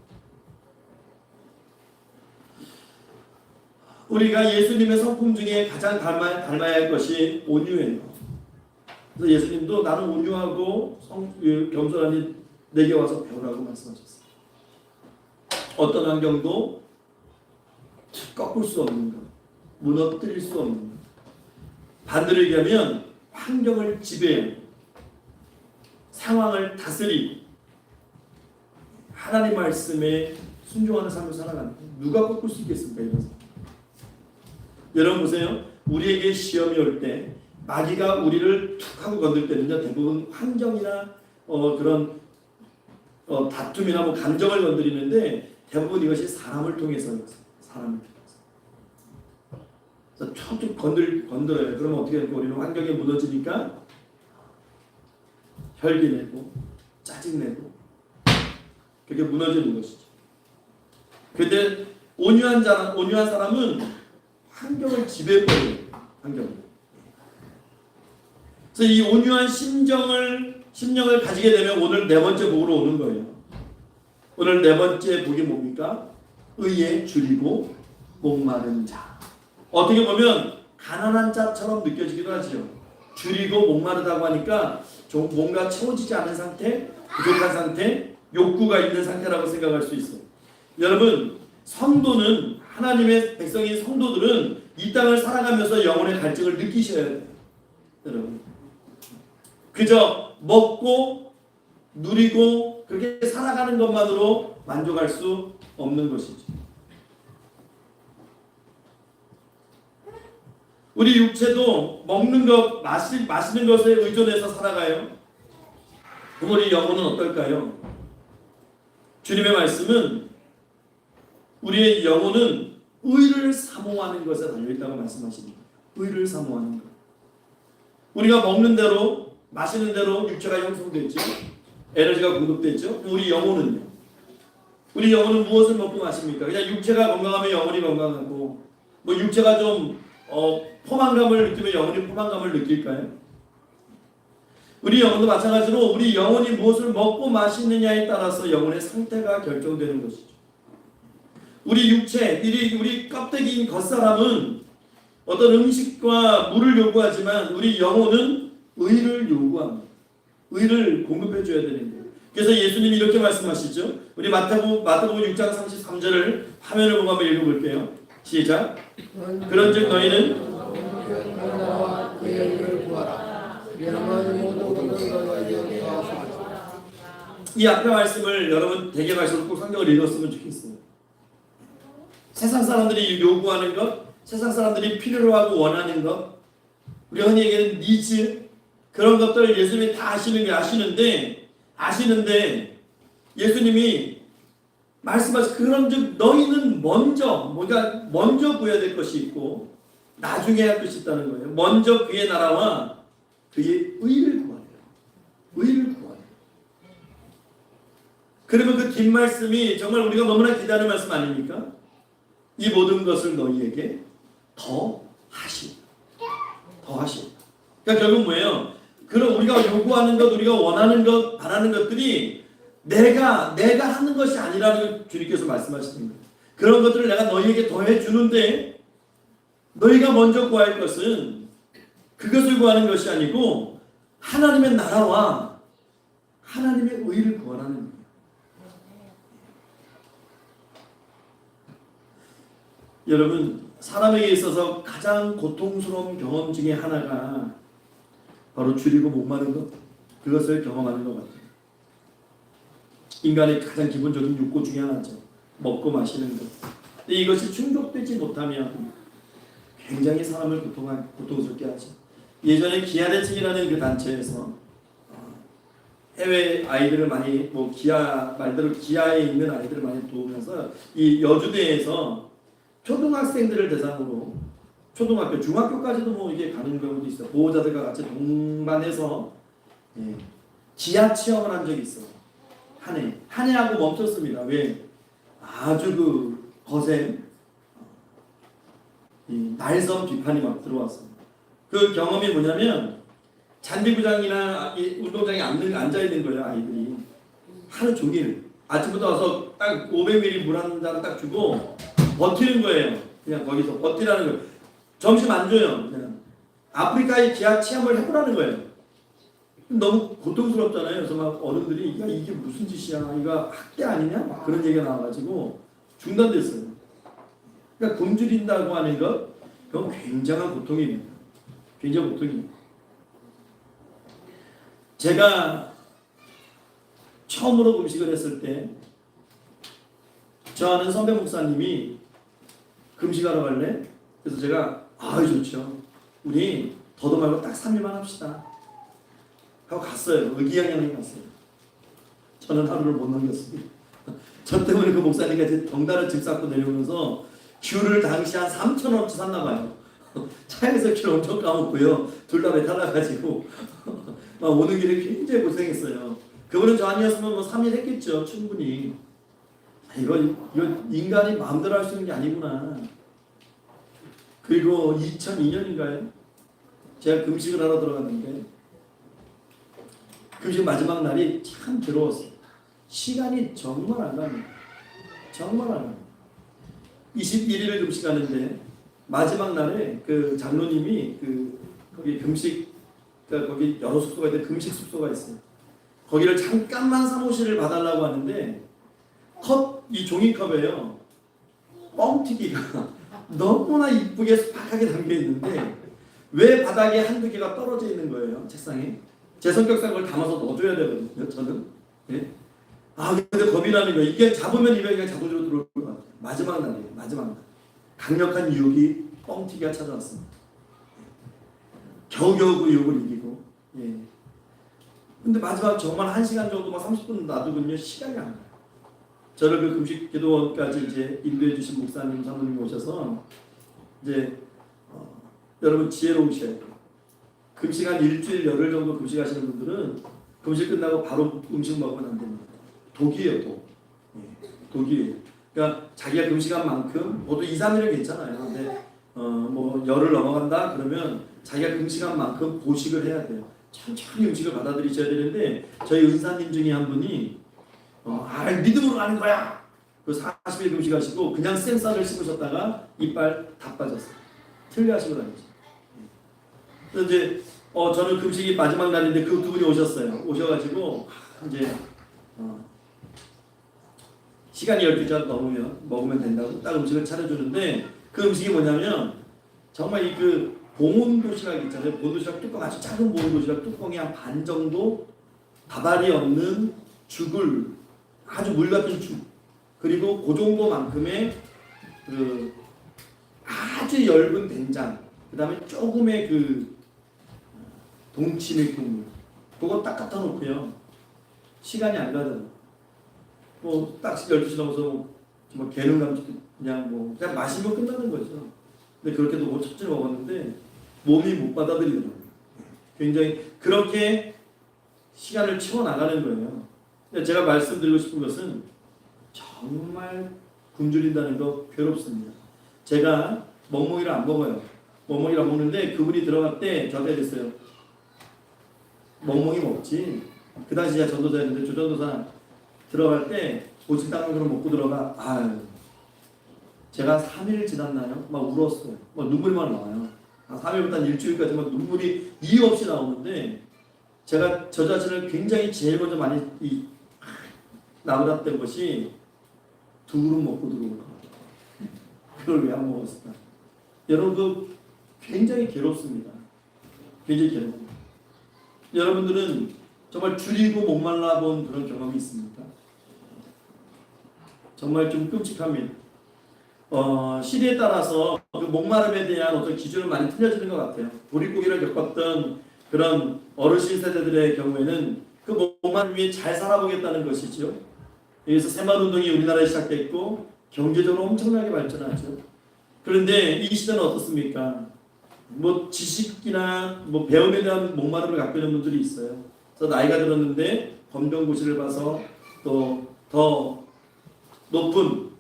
우리가 예수님의 성품 중에 가장 닮아야 할 것이 온유예요. 그래서 예수님도 나는 온유하고 겸손하니 내게 와서 배우라고 말씀하셨어요. 어떤 환경도 꺾을 수 없는 것, 무너뜨릴 수 없는 것. 반대로 얘기하면 환경을 지배해 상황을 다스리고 하나님 말씀에 순종하는 삶을 살아가는 거예요. 누가 꺾을 수 있겠습니까? 이런 삶. 여러분 보세요. 우리에게 시험이 올 때 마귀가 우리를 툭 하고 건들 때는요, 대부분 환경이나 그런 다툼이나 뭐 감정을 건드리는데 대부분 이것이 사람을 통해서요. 사람을 통해서. 그래서 툭툭 건드려요. 그러면 어떻게 될까? 우리는 환경이 무너지니까 혈기 내고 짜증 내고 그렇게 무너지는 것이죠. 그런데 온유한 사람은 환경을 지배해버려요. 환경을. 그래서 이 온유한 심령을 가지게 되면 오늘 네 번째 복으로 오는 거예요. 오늘 네 번째 복이 뭡니까? 의에 줄이고 목마른 자. 어떻게 보면 가난한 자처럼 느껴지기도 하죠. 줄이고 목마르다고 하니까 좀 뭔가 채워지지 않은 상태, 부족한 상태, 욕구가 있는 상태라고 생각할 수 있어요. 여러분, 성도는, 하나님의 백성인 성도들은 이 땅을 살아가면서 영혼의 갈증을 느끼셔야 돼요. 여러분, 그저 먹고 누리고 그렇게 살아가는 것만으로 만족할 수 없는 것이죠. 우리 육체도 먹는 것, 마시는 것에 의존해서 살아가요. 그럼 우리 영혼은 어떨까요? 주님의 말씀은 우리의 영혼은 의를 사모하는 것에 달려있다고 말씀하십니다. 의를 사모하는 것. 우리가 먹는 대로, 마시는 대로 육체가 형성됐죠. 에너지가 공급됐죠. 우리 영혼은요? 우리 영혼은 무엇을 먹고 마십니까? 그냥 육체가 건강하면 영혼이 건강하고, 뭐 육체가 좀 포만감을 느끼면 영혼이 포만감을 느낄까요? 우리 영혼도 마찬가지로 우리 영혼이 무엇을 먹고 마시느냐에 따라서 영혼의 상태가 결정되는 것이죠. 우리 육체, 우리 껍데기인 겉사람은 어떤 음식과 물을 요구하지만 우리 영혼은 의를 요구합니다. 의를 공급해줘야 되는 거예요. 그래서 예수님이 이렇게 말씀하시죠. 우리 마태복음 6장 33절을 화면을 보고 한번 읽어볼게요. 시작. 그런즉 너희는 이 앞에 말씀을 여러분 대개 말씀을 꼭 성경을 읽었으면 좋겠어요. 세상 사람들이 요구하는 것, 세상 사람들이 필요로 하고 원하는 것, 우리 흔히 얘기하는 니즈, 그런 것들 예수님이 다 아시는데 예수님이 말씀하신 그런즉 너희는 먼저 구해야 될 것이 있고 나중에 할 것이 있다는 거예요. 먼저 그의 나라와 그의 의를 구하래요. 의를 구하래요. 그러면 그 긴 말씀이 정말 우리가 너무나 기다리는 말씀 아닙니까? 이 모든 것을 너희에게 더 하시. 그러니까 결국 뭐예요? 그런 우리가 요구하는 것, 우리가 원하는 것, 바라는 것들이 내가 하는 것이 아니라는 걸 주님께서 말씀하시는 거예요. 그런 것들을 내가 너희에게 더해 주는데 너희가 먼저 구할 것은 그것을 구하는 것이 아니고 하나님의 나라와 하나님의 의를 구하라는 거예요. 여러분, 사람에게 있어서 가장 고통스러운 경험 중에 하나가 바로 줄이고 목마른 것, 그것을 경험하는 것 같아요. 인간의 가장 기본적인 욕구 중에 하나죠. 먹고 마시는 것. 근데 이것이 충족되지 못하면 굉장히 사람을 고통스럽게 하죠. 예전에 기아대책이라는 그 단체에서 해외 아이들을 많이 말대로 기아에 있는 아이들을 많이 도우면서 이 여주대에서 초등학생들을 대상으로 초등학교, 중학교까지도 이게 가는 경우도 있어요. 보호자들과 같이 동반해서 기아 체험을 한 적이 있어요. 한 해하고 멈췄습니다. 왜? 아주 그 거센 날선 비판이 막 들어왔습니다. 그 경험이 뭐냐면 잔디구장이나 운동장에 앉아있는 거예요. 아이들이 하루 종일 아침부터 와서 딱 500ml 물 한 잔 딱 주고 버티는 거예요. 그냥 거기서 버티라는 거예요. 점심 안 줘요. 그냥 아프리카의 기아 체험을 해보라는 거예요. 너무 고통스럽잖아요. 그래서 막 어른들이 야 이게 무슨 짓이야, 이거 학대 아니냐, 막 그런 얘기가 나와가지고 중단됐어요. 그러니까 굶주린다고 하는 것, 그건 굉장한 고통입니다. 굉장한 고통입니다. 제가 처음으로 금식을 했을 때 저 아는 선배 목사님이 금식하러 갈래? 그래서 제가 좋죠. 우리 더도 말고 딱 3일만 합시다 하고 갔어요. 의기양양하게 갔어요. 저는 하루를 못 넘겼습니다. 저 때문에 그 목사님까지 덩달아 집 쌓고 내려오면서 귤을 당시 한 3,000원어치 샀나 봐요. 차에서 귤 엄청 까먹고요. 둘 다 배탈 나가지고 막 오는 길에 굉장히 고생했어요. 그분은 저 아니었으면 3일 했겠죠. 충분히. 이거 인간이 마음대로 할 수 있는 게 아니구나. 그리고 2002년인가요? 제가 금식을 하러 들어갔는데 금식 마지막 날이 참 괴로웠어요. 시간이 정말 안 갑니다. 정말 안 갑니다. 21일을 금식하는데 마지막 날에 그 장로님이 거기 금식, 그러니까 거기 여러 숙소가 있는데 금식 숙소가 있어요. 거기를 잠깐만 사무실을 봐달라고 하는데 이 종이컵에요. 뻥튀기가 너무나 이쁘게 수박하게 담겨 있는데 왜 바닥에 한두 개가 떨어져 있는 거예요, 책상에. 제 성격상 그걸 담아서 넣어줘야 되거든요, 저는. 예? 근데 겁이 나는 거예요. 이게 잡으면 입에 그냥 자동으로 들어올 것 같아요. 마지막 날이에요, 마지막 날. 강력한 유혹이 뻥튀기가 찾아왔습니다. 겨우겨우 그 유혹을 이기고. 예. 근데 마지막 정말 1시간 정도, 30분 놔두면요, 시간이 안 가요. 저를 그 금식 기도원까지 이제 인도해 주신 목사님, 사모님 오셔서 이제 여러분 지혜로우셔야 돼요. 금식 한 일주일, 열흘 정도 금식하시는 분들은 금식 끝나고 바로 음식 먹으면 안 됩니다. 독이에요, 독. 독이에요. 그러니까 자기가 금식한 만큼, 모두 2, 3일은 괜찮아요. 근데 열흘 넘어간다 그러면 자기가 금식한 만큼 보식을 해야 돼요. 천천히 음식을 받아들이셔야 되는데 저희 은사님 중에 한 분이 믿음으로 가는 거야. 그 40일 금식하시고 그냥 생쌀을 씹으셨다가 이빨 다 빠졌어요. 틀려하시고 다니죠. 그래서 이제 저는 금식이 마지막 날인데 그 두 분이 오셨어요. 오셔가지고 이제 시간이 12시간 넘으면 먹으면 된다고 딱 음식을 차려주는데 그 음식이 뭐냐면 정말 그 봉온 도시락 있잖아요. 봉온 도시락 뚜껑, 아주 작은 봉온 도시락 뚜껑에 한 반 정도 다발이 없는 죽을, 아주 물 같은 죽, 그리고 그 정도만큼의 그 아주 엷은 된장, 그 다음에 조금의 그 동치미 국물, 그거 딱 갖다 놓고요. 시간이 안 가잖아요. 딱 12시 넘어서 개는 감지 그냥 마시면 끝나는 거죠. 근데 그렇게도 첫째 먹었는데 몸이 못 받아들이더라고요. 굉장히 그렇게 시간을 채워나가는 거예요. 근데 제가 말씀드리고 싶은 것은 정말 굶주린다는 거 괴롭습니다. 제가 멍멍이를 안 먹어요. 멍멍이를 안 먹는데 그분이 들어갈 때 저한테 그랬어요. 멍멍이 먹지. 그 당시 제가 전도사였는데 조전도사 들어갈 때 오직 땅을 그럼 먹고 들어가. 아유, 제가 3일 지났나요? 막 울었어요. 막 눈물만 나와요. 3일부터 일주일까지 막 눈물이 이유 없이 나오는데 제가 저 자신을 굉장히 제일 먼저 많이 나무랐던 것이 두 그릇 먹고 들어온 거. 그걸 왜 안 먹었을까? 여러분 그 굉장히 괴롭습니다. 굉장히 괴롭습니다. 여러분들은 정말 줄이고 목말라 본 그런 경험이 있습니까? 정말 좀 끔찍합니다. 시대에 따라서 그 목마름에 대한 어떤 기준은 많이 틀려지는 것 같아요. 보릿고기를 겪었던 그런 어르신 세대들의 경우에는 그 목마름 위에 잘 살아보겠다는 것이죠. 여기서 새마을운동이 우리나라에 시작됐고 경제적으로 엄청나게 발전하죠. 그런데 이 시대는 어떻습니까? 뭐 지식이나 뭐 배움에 대한 목마름을 갖고 있는 분들이 있어요. 그래서 나이가 들었는데 검정고시를 봐서 또 더 높은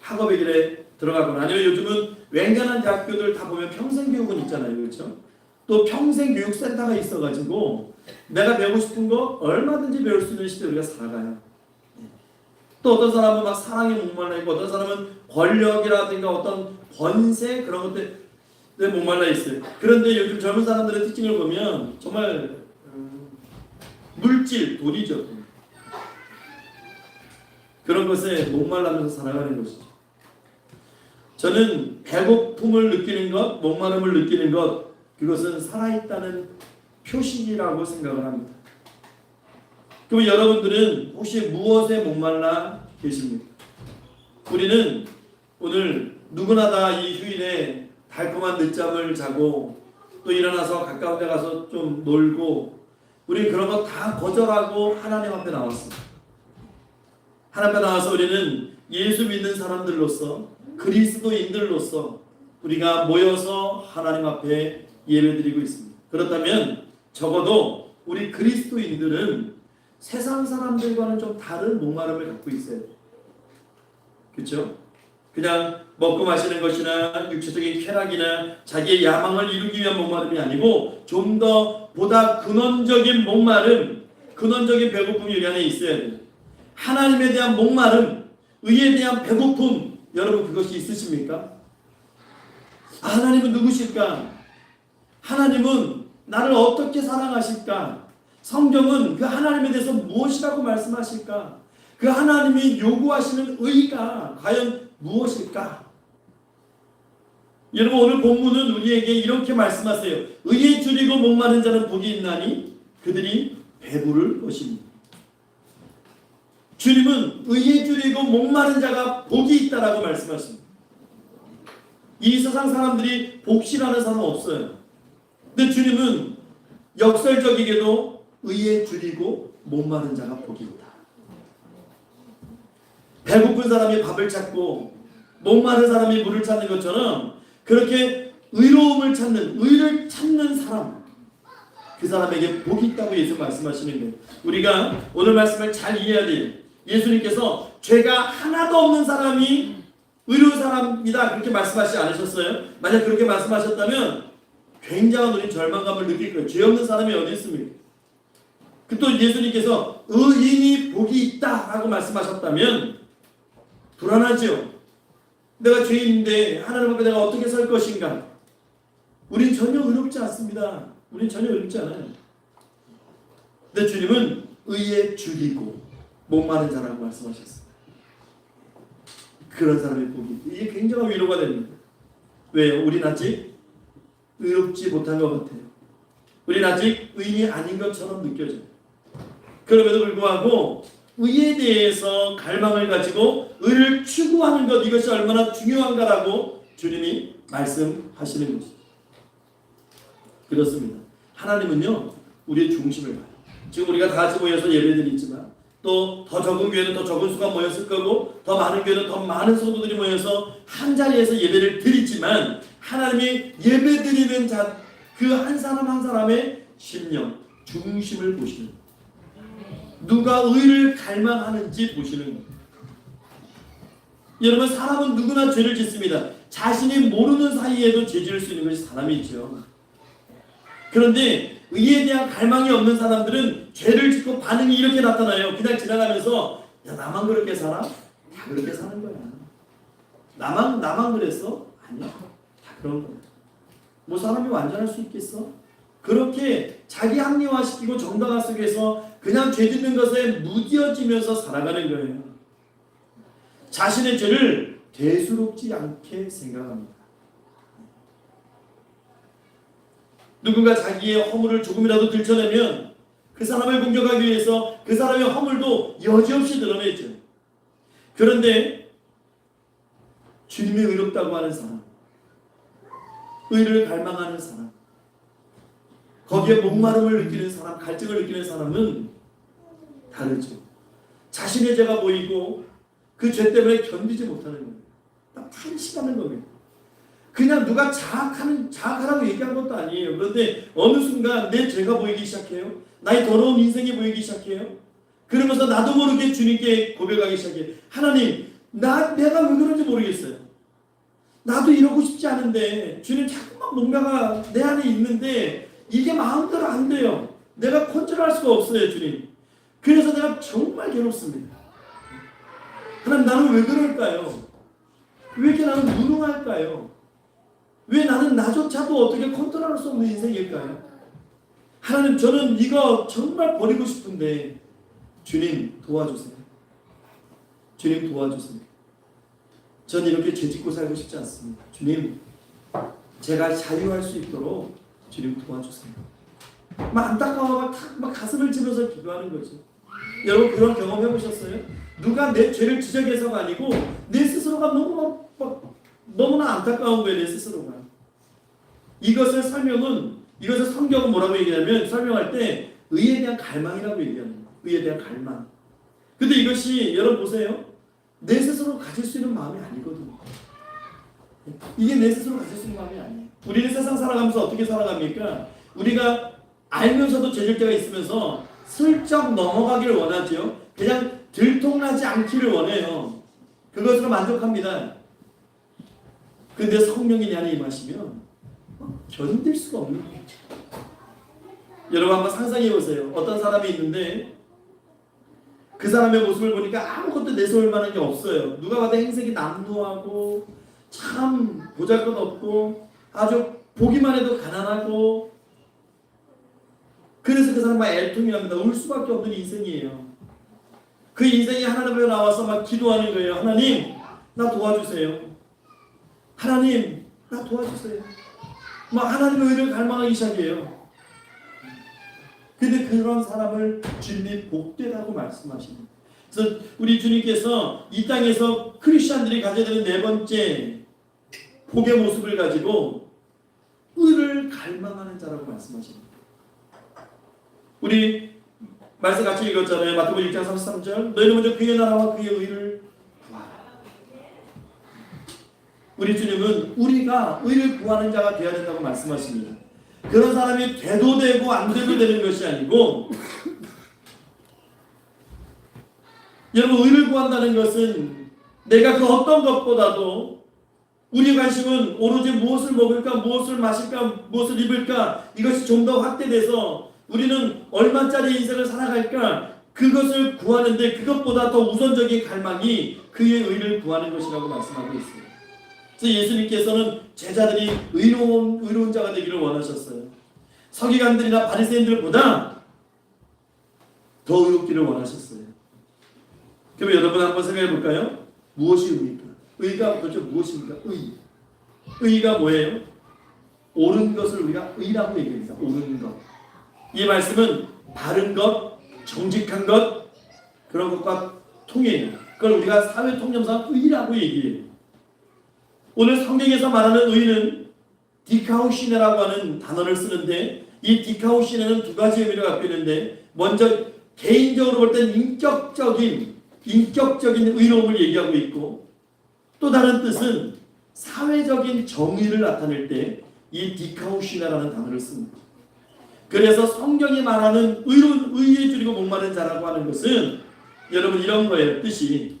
학업의 길에 들어가거나 아니면 요즘은 웬간한 대학교들 다 보면 평생교육은 있잖아요. 그렇죠? 또 평생교육센터가 있어가지고 내가 배우고 싶은 거 얼마든지 배울 수 있는 시대에 우리가 살아가요. 또 어떤 사람은 막 사랑에 목말라 있고 어떤 사람은 권력이라든가 어떤 권세 그런 것들에 목말라 있어요. 그런데 요즘 젊은 사람들의 특징을 보면 정말 물질, 돈이죠. 그런 것에 목말라면서 살아가는 것이죠. 저는 배고픔을 느끼는 것, 목마름을 느끼는 것, 그것은 살아있다는 표식이라고 생각을 합니다. 그럼 여러분들은 혹시 무엇에 목말라 계십니까? 우리는 오늘 누구나 다 이 휴일에 달콤한 늦잠을 자고 또 일어나서 가까운 데 가서 좀 놀고 우리는 그런 거 다 거절하고 하나님 앞에 나왔습니다. 하나님 앞에 나와서 우리는 예수 믿는 사람들로서 그리스도인들로서 우리가 모여서 하나님 앞에 예배드리고 있습니다. 그렇다면 적어도 우리 그리스도인들은 세상 사람들과는 좀 다른 목마름을 갖고 있어요. 그렇죠? 그냥 먹고 마시는 것이나 육체적인 쾌락이나 자기의 야망을 이루기 위한 목마름이 아니고 좀 더 보다 근원적인 목마름, 근원적인 배고픔이 우리 안에 있어야 돼요. 하나님에 대한 목마름, 의에 대한 배고픔, 여러분 그것이 있으십니까? 하나님은 누구실까? 하나님은 나를 어떻게 사랑하실까? 성경은 그 하나님에 대해서 무엇이라고 말씀하실까? 그 하나님이 요구하시는 의가 과연 무엇일까? 여러분 오늘 본문은 우리에게 이렇게 말씀하세요. 의에 줄이고 목마른 자는 복이 있나니 그들이 배부를 것입니다. 주님은 의에 줄이고 목마른 자가 복이 있다라고 말씀하십니다. 이 세상 사람들이 복시라는 사람은 없어요. 근데 주님은 역설적이게도 의에 줄이고 목마른 자가 복이 있다. 배고픈 사람이 밥을 찾고 목마른 사람이 물을 찾는 것처럼 그렇게 의로움을 찾는, 의를 찾는 사람, 그 사람에게 복이 있다고 예수 말씀하시는 거예요. 우리가 오늘 말씀을 잘 이해해야 돼요. 예수님께서 죄가 하나도 없는 사람이 의로운 사람이다 그렇게 말씀하시지 않으셨어요? 만약 그렇게 말씀하셨다면 굉장한 우리 절망감을 느낄 거예요. 죄 없는 사람이 어디 있습니까? 또 예수님께서 의인이 복이 있다라고 말씀하셨다면 불안하죠. 내가 죄인인데 하나님 앞에 내가 어떻게 살 것인가? 우린 전혀 의롭지 않습니다. 우린 전혀 의롭지 않아요. 근데 주님은 의에 줄이고 목마른 자라고 말씀하셨어요. 그런 사람의 복이 있고 이게 굉장한 위로가 됩니다. 왜요? 우린 아직 의롭지 못한 것 같아요. 우린 아직 의인이 아닌 것처럼 느껴져요. 그럼에도 불구하고 의에 대해서 갈망을 가지고 의를 추구하는 것 이것이 얼마나 중요한가라고 주님이 말씀하시는 것이죠. 그렇습니다. 하나님은요 우리의 중심을 봐요. 지금 우리가 다 같이 모여서 예배드리지만 또 더 적은 교회는 더 적은 수가 모였을 거고 더 많은 교회는 더 많은 성도들이 모여서 한 자리에서 예배를 드리지만 하나님이 예배드리는 자 그 한 사람 한 사람의 심령 중심을 보시는 누가 의를 갈망하는지 보시는 거예요. 여러분, 사람은 누구나 죄를 짓습니다. 자신이 모르는 사이에도 죄 지을 수 있는 것이 사람이죠. 그런데 의에 대한 갈망이 없는 사람들은 죄를 짓고 반응이 이렇게 나타나요. 그냥 지나가면서 야, 나만 그렇게 살아? 다 그렇게 사는 거야. 나만 그랬어? 아니야. 다 그런 거야. 뭐 사람이 완전할 수 있겠어? 그렇게 자기 합리화시키고 정당화 속에서 그냥 죄 짓는 것에 무뎌지면서 살아가는 거예요. 자신의 죄를 대수롭지 않게 생각합니다. 누군가 자기의 허물을 조금이라도 들춰내면 그 사람을 공격하기 위해서 그 사람의 허물도 여지없이 드러내죠. 그런데 주님이 의롭다고 하는 사람, 의를 갈망하는 사람, 거기에 목마름을 느끼는 사람, 갈증을 느끼는 사람은 다르죠. 자신의 죄가 보이고 그 죄 때문에 견디지 못하는 거예요. 딱 탄식하는 거예요. 그냥 누가 자학하라고 얘기한 것도 아니에요. 그런데 어느 순간 내 죄가 보이기 시작해요. 나의 더러운 인생이 보이기 시작해요. 그러면서 나도 모르게 주님께 고백하기 시작해요. 하나님, 내가 왜 그런지 모르겠어요. 나도 이러고 싶지 않은데 주님, 자꾸만 뭔가가 내 안에 있는데 이게 마음대로 안 돼요. 내가 컨트롤할 수가 없어요, 주님. 그래서 내가 정말 괴롭습니다. 하나님, 나는 왜 그럴까요? 왜 이렇게 나는 무능할까요? 왜 나는 나조차도 어떻게 컨트롤할 수 없는 인생일까요? 하나님, 저는 이거 정말 버리고 싶은데 주님 도와주세요. 주님 도와주세요. 전 이렇게 죄짓고 살고 싶지 않습니다. 주님, 제가 자유할 수 있도록 주님 도와주세요. 막 안타까워 막 가슴을 치면서 기도하는 거죠. 여러분, 그런 경험 해보셨어요? 누가 내 죄를 지적해서가 아니고 내 스스로가 너무나 안타까운 거예요. 내 스스로가. 이것을 성경은 뭐라고 얘기하냐면, 설명할 때 의에 대한 갈망이라고 얘기하는 거예요. 의에 대한 갈망. 근데 이것이 여러분 보세요. 내 스스로 가질 수 있는 마음이 아니거든요. 이게 내 스스로 가질 수 있는 마음이 아니에요. 우리는 세상 살아가면서 어떻게 살아갑니까? 우리가 알면서도 죄질 때가 있으면서 슬쩍 넘어가기를 원하죠. 그냥 들통나지 않기를 원해요. 그것으로 만족합니다. 근데 성령이 내 안에 임하시면 견딜 수가 없는 거예요. 여러분, 한번 상상해 보세요. 어떤 사람이 있는데 그 사람의 모습을 보니까 아무것도 내세울 만한 게 없어요. 누가 봐도 행색이 남루하고 참 보잘것없고 아주 보기만 해도 가난하고, 그래서 그 사람은 애통이랍니다. 울 수밖에 없는 인생이에요. 그 인생이 하나님 앞에 나와서 막 기도하는 거예요. 하나님, 나 도와주세요. 하나님, 나 도와주세요. 막 하나님의 의를 갈망하기 시작해요. 근데 그런 사람을 주님이 복되다고 말씀하십니다. 그래서 우리 주님께서 이 땅에서 크리스천들이 가져야 되는 네 번째 복의 모습을 가지고 의를 갈망하는 자라고 말씀하십니다. 우리 말씀 같이 읽었잖아요. 마태복음 1장 33절. 너희는 먼저 그의 나라와 그의 의를 구하라. 우리 주님은 우리가 의를 구하는 자가 되어야 된다고 말씀하십니다. 그런 사람이 돼도 되고 안 돼도 되는 것이 아니고, 여러분, 의를 구한다는 것은 내가 그 어떤 것보다도 우리의 관심은 오로지 무엇을 먹을까, 무엇을 마실까, 무엇을 입을까, 이것이 좀 더 확대돼서 우리는 얼마짜리 인생을 살아갈까, 그것을 구하는데 그것보다 더 우선적인 갈망이 그의 의를 구하는 것이라고 말씀하고 있습니다. 그래서 예수님께서는 제자들이 의로운 자가 되기를 원하셨어요. 서기관들이나 바리새인들보다 더 의롭기를 원하셨어요. 그럼 여러분 한번 생각해 볼까요? 무엇이 의입니까? 의가 도대체 무엇입니까? 의가 뭐예요? 옳은 것을 우리가 의라고 얘기합니다. 옳은 것. 이 말씀은 바른 것, 정직한 것, 그런 것과 통해요. 그걸 우리가 사회 통념상 의라고 얘기해요. 오늘 성경에서 말하는 의는 디카우시네라고 하는 단어를 쓰는데, 이 디카우시네는 두 가지 의미를 갖고 있는데, 먼저 개인적으로 볼 땐 인격적인 의로움을 얘기하고 있고, 또 다른 뜻은 사회적인 정의를 나타낼 때 이 디카우시네라는 단어를 씁니다. 그래서 성경이 말하는 의로운 의에 줄이고 목마른 자라고 하는 것은 여러분 이런 거예요. 뜻이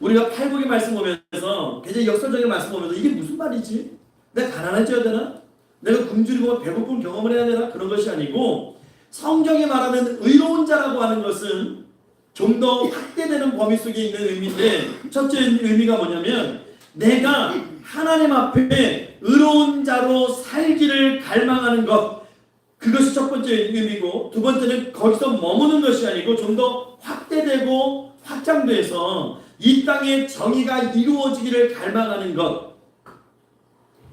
우리가 팔복의 말씀 보면서 굉장히 역설적인 말씀 보면서 이게 무슨 말이지? 내가 가난해져야 되나? 내가 굶주리고 배고픈 경험을 해야 되나? 그런 것이 아니고 성경이 말하는 의로운 자라고 하는 것은 좀 더 확대되는 범위 속에 있는 의미인데 첫째 의미가 뭐냐면 내가 하나님 앞에 의로운 자로 살기를 갈망하는 것, 그것이 첫 번째 의미고, 두 번째는 거기서 머무는 것이 아니고 좀 더 확대되고 확장돼서 이 땅의 정의가 이루어지기를 갈망하는 것,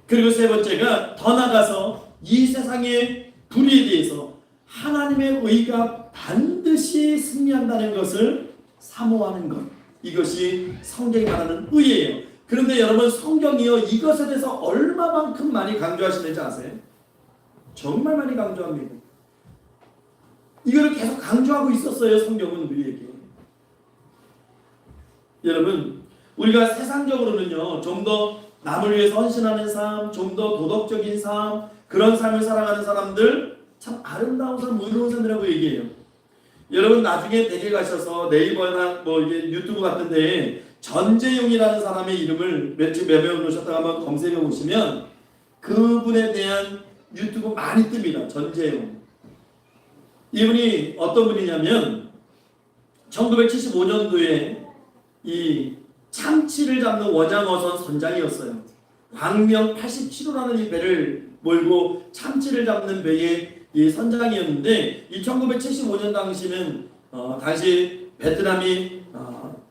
그리고 세 번째가 더 나아가서 이 세상의 불의에 대해서 하나님의 의가 반드시 승리한다는 것을 사모하는 것, 이것이 성경이 말하는 의예요. 그런데 여러분 성경이요 이것에 대해서 얼마만큼 많이 강조하시는지 아세요? 정말 많이 강조합니다. 이거를 계속 강조하고 있었어요. 성경은 우리에게. 여러분 우리가 세상적으로는요 좀 더 남을 위해서 헌신하는 삶, 좀 더 도덕적인 삶, 그런 삶을 살아가는 사람들 참 아름다운 삶, 의로운 삶이라고 얘기해요. 여러분 나중에 댁에 가셔서 네이버나 뭐 이게 유튜브 같은데 전재용이라는 사람의 이름을 며칠 매매해 놓으셨다가 한번 검색해 보시면 그분에 대한 유튜브 많이 뜹니다. 전재용. 이분이 어떤 분이냐면 1975년도에 이 참치를 잡는 원양어선 선장이었어요. 광명 87호라는 이 배를 몰고 참치를 잡는 배의 이 선장이었는데 이 1975년 당시는 당시 베트남이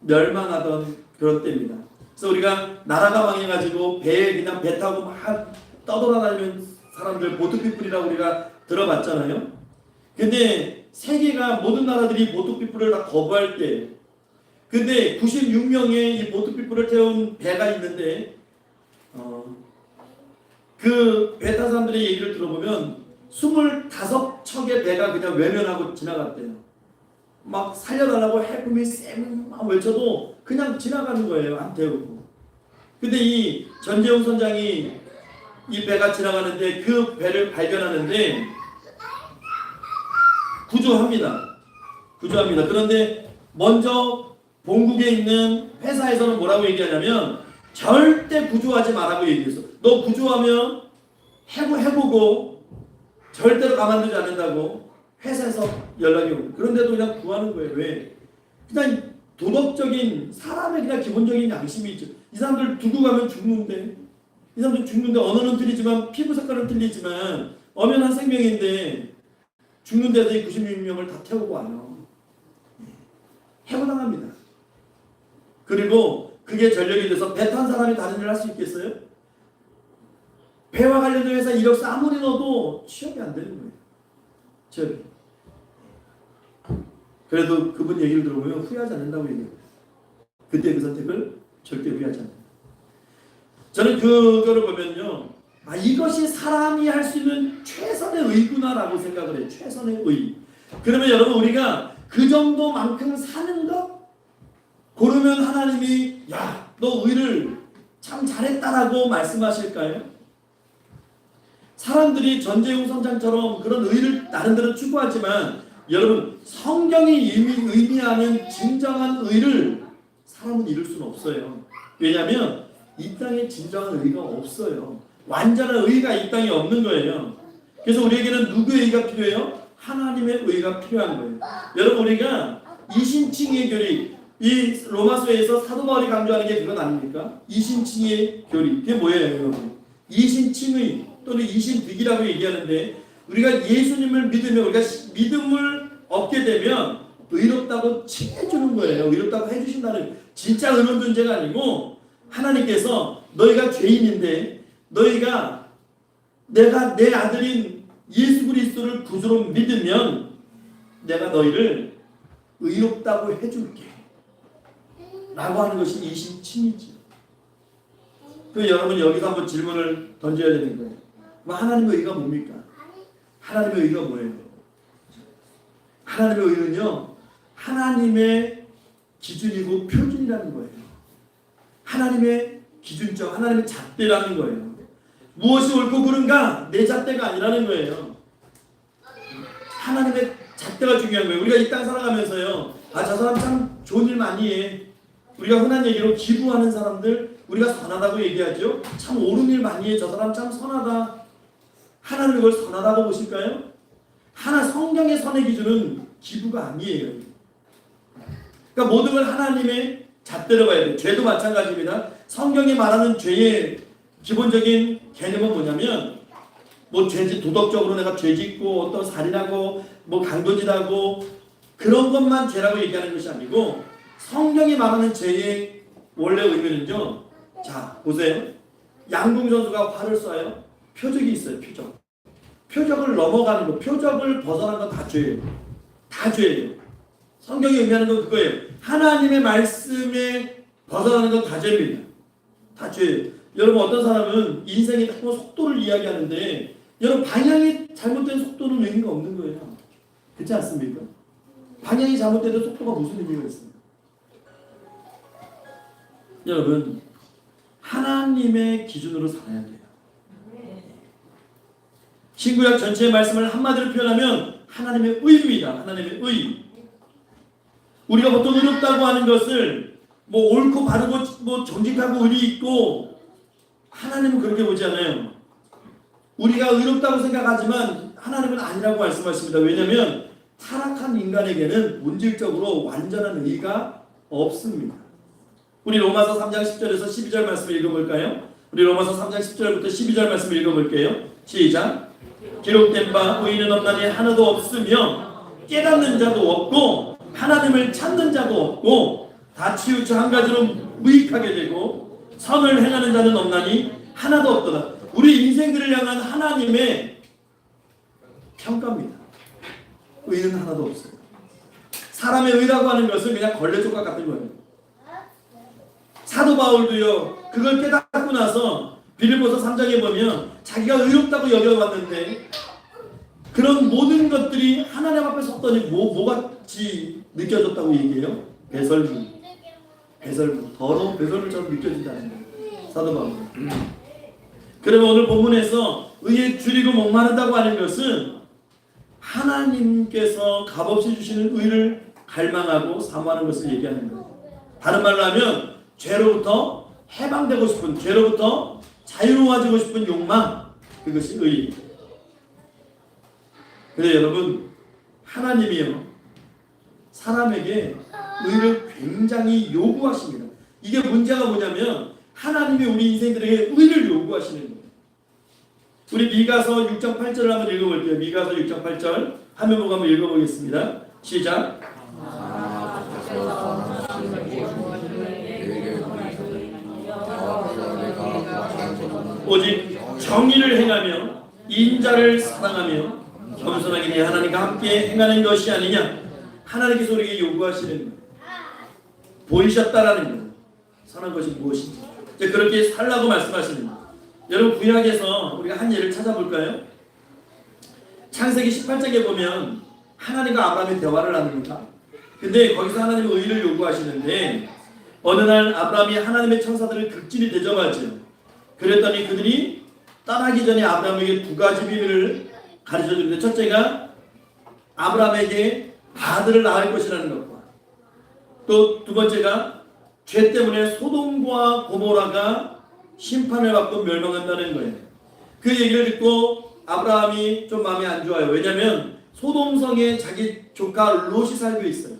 멸망하던 그런 때입니다. 그래서 우리가 나라가 망해가지고 배에 그냥 배 타고 막 떠돌아다니는 사람들 보트피플이라고 우리가 들어봤잖아요. 근데 세계가 모든 나라들이 보트피플을 다 거부할 때, 근데 96명의 이 보트피플을 태운 배가 있는데 그 배 탄 사람들의 얘기를 들어보면 25척의 배가 그냥 외면하고 지나갔대요. 막 살려달라고 해품이 쌤 막 외쳐도 그냥 지나가는 거예요. 안 태우고. 근데 이 전재용 선장이 이 배가 지나가는데 그 배를 발견하는데 구조합니다. 그런데 먼저 본국에 있는 회사에서는 뭐라고 얘기하냐면 절대 구조하지 말라고 얘기했어. 너 구조하면 해보고 절대로 가만두지 않는다고 회사에서 연락이 오고. 그런데도 그냥 구하는 거예요. 왜? 그냥 도덕적인 사람의 그냥 기본적인 양심이 있죠. 이 사람들 두고 가면 죽는데, 이 사람들 죽는데 언어는 틀리지만 피부 색깔은 틀리지만 엄연한 생명인데 죽는데도 이 96명을 다 태우고 와요. 해고당합니다. 그리고 그게 전력이 돼서 배 탄 사람이 다른 일을 할 수 있겠어요? 배와 관련된 회사 이력서 아무리 넣어도 취업이 안 되는 거예요. 취업이. 그래도 그분 얘기를 들어보면 후회하지 않는다고 얘기해요. 그때 그 선택을 절대 후회하지 않는다. 저는 그거를 보면요, 이것이 사람이 할 수 있는 최선의 의구나라고 생각을 해요. 최선의 의. 그러면 여러분 우리가 그 정도만큼 사는 것? 그러면 하나님이 야, 너 의를 참 잘했다라고 말씀하실까요? 사람들이 전재용 선장처럼 그런 의를 나름대로 추구하지만 여러분 성경이 의미하는 진정한 의를 사람은 이룰 수는 없어요. 왜냐하면 이 땅에 진정한 의가 없어요. 완전한 의가 이 땅에 없는 거예요. 그래서 우리에게는 누구의 의가 필요해요? 하나님의 의가 필요한 거예요. 여러분 우리가 이신칭의 교리, 이 로마서에서 사도 바울이 강조하는 게 그건 아닙니까? 이신칭의 교리. 그게 뭐예요 여러분? 이신칭의 또는 이신득이라고 얘기하는데 우리가 예수님을 믿으면 우리가 믿음을 얻게 되면 의롭다고 칭해주는 거예요. 의롭다고 해주신다는, 진짜 의로운 존재가 아니고 하나님께서 너희가 죄인인데 너희가 내가 내 아들인 예수 그리스도를 구주로 믿으면 내가 너희를 의롭다고 해줄게 라고 하는 것이 이신칭이지. 그 여러분 여기서 한번 질문을 던져야 되는 거예요. 하나님의 의가 뭡니까? 하나님의 의가 뭐예요? 하나님의 의는요, 하나님의 기준이고 표준이라는 거예요. 하나님의 기준점, 하나님의 잣대라는 거예요. 무엇이 옳고 그른가? 내 잣대가 아니라는 거예요. 하나님의 잣대가 중요한 거예요. 우리가 이 땅 살아가면서요, 아, 저 사람 참 좋은 일 많이 해. 우리가 흔한 얘기로 기부하는 사람들 우리가 선하다고 얘기하죠. 참 옳은 일 많이 해. 저 사람 참 선하다. 하나님은 그걸 선하다고 보실까요? 성경의 선의 기준은 기부가 아니에요. 그러니까 모든 걸 하나님의 잣대로 봐야 돼요. 죄도 마찬가지입니다. 성경이 말하는 죄의 기본적인 개념은 뭐냐면, 뭐 죄지, 도덕적으로 내가 죄 짓고 어떤 살인하고 뭐 강도질하고 그런 것만 죄라고 얘기하는 것이 아니고, 성경이 말하는 죄의 원래 의미는요, 자 보세요. 양궁 선수가 활을 쏴요. 표적이 있어요. 표적을 넘어가는 거, 표적을 벗어난 건 다 죄예요. 다 죄예요. 성경이 의미하는 건 그거예요. 하나님의 말씀에 벗어나는 건 다 죄입니다. 다 죄예요. 여러분, 어떤 사람은 인생에 자꾸 속도를 이야기하는데, 여러분, 방향이 잘못된 속도는 의미가 없는 거예요. 그렇지 않습니까? 방향이 잘못된 속도가 무슨 의미가 있습니까? 여러분, 하나님의 기준으로 살아야 돼요. 신구약 전체의 말씀을 한마디로 표현하면 하나님의 의입니다. 하나님의 의. 우리가 보통 의롭다고 하는 것을 뭐 옳고 바르고 뭐 정직하고 의리 있고, 하나님은 그렇게 보지 않아요. 우리가 의롭다고 생각하지만 하나님은 아니라고 말씀하십니다. 왜냐하면 타락한 인간에게는 본질적으로 완전한 의가 없습니다. 우리 로마서 3장 10절에서 12절 말씀을 읽어볼까요? 우리 로마서 3장 10절부터 12절 말씀을 읽어볼게요. 시작. 기록된 바 의인은 없나니 하나도 없으며 깨닫는 자도 없고 하나님을 찾는 자도 없고 다 치우쳐 한 가지로 무익하게 되고 선을 행하는 자는 없나니 하나도 없도다. 우리 인생들을 향한 하나님의 평가입니다. 의는 하나도 없어요. 사람의 의라고 하는 것은 그냥 걸레조각 같은 거예요. 사도 바울도요, 그걸 깨닫고 나서 빌립보서 3장에 보면 자기가 의롭다고 여겨봤는데 그런 모든 것들이 하나님 앞에 섰더니 뭐같이 느껴졌다고 얘기해요? 배설물. 더러운 배설물처럼 느껴진다는 거예요. 사도 바울. 그러면 오늘 본문에서 의에 줄이고 목마르다고 하는 것은 하나님께서 값없이 주시는 의를 갈망하고 사모하는 것을 얘기하는 거예요. 다른 말로 하면 죄로부터 해방되고 싶은, 죄로부터 자유로워지고 싶은 욕망, 그것이 의. 근데 여러분, 하나님이요, 사람에게 의를 굉장히 요구하십니다. 이게 문제가 뭐냐면 하나님이 우리 인생들에게 의를 요구하시는 거예요. 우리 미가서 6장 8절을 한번 읽어볼게요. 미가서 6장 8절 화면 보고 한번 읽어보겠습니다. 시작. 오직 정의를 행하며 인자를 사랑하며 겸손하게 내 하나님과 함께 행하는 것이 아니냐. 하나님께서 우리에게 요구하시는 거예요. 보이셨다라는 거예요. 선한 것이 무엇인지. 이제 그렇게 살라고 말씀하시는 거예요. 여러분, 구약에서 우리가 한 예를 찾아볼까요? 창세기 18장에 보면 하나님과 아브라함이 대화를 합니다. 근데 거기서 하나님은 의를 요구하시는데 어느 날 아브라함이 하나님의 천사들을 극진히 대접하죠. 그랬더니 그들이 떠나기 전에 아브라함에게 두 가지 비밀을 가르쳐 주는데, 첫째가 아브라함에게 아들을 낳을 것이라는 것과 또 두 번째가 죄 때문에 소돔과 고모라가 심판을 받고 멸망한다는 거예요. 그 얘기를 듣고 아브라함이 좀 마음이 안 좋아요. 왜냐하면 소돔성에 자기 조카 롯이 살고 있어요.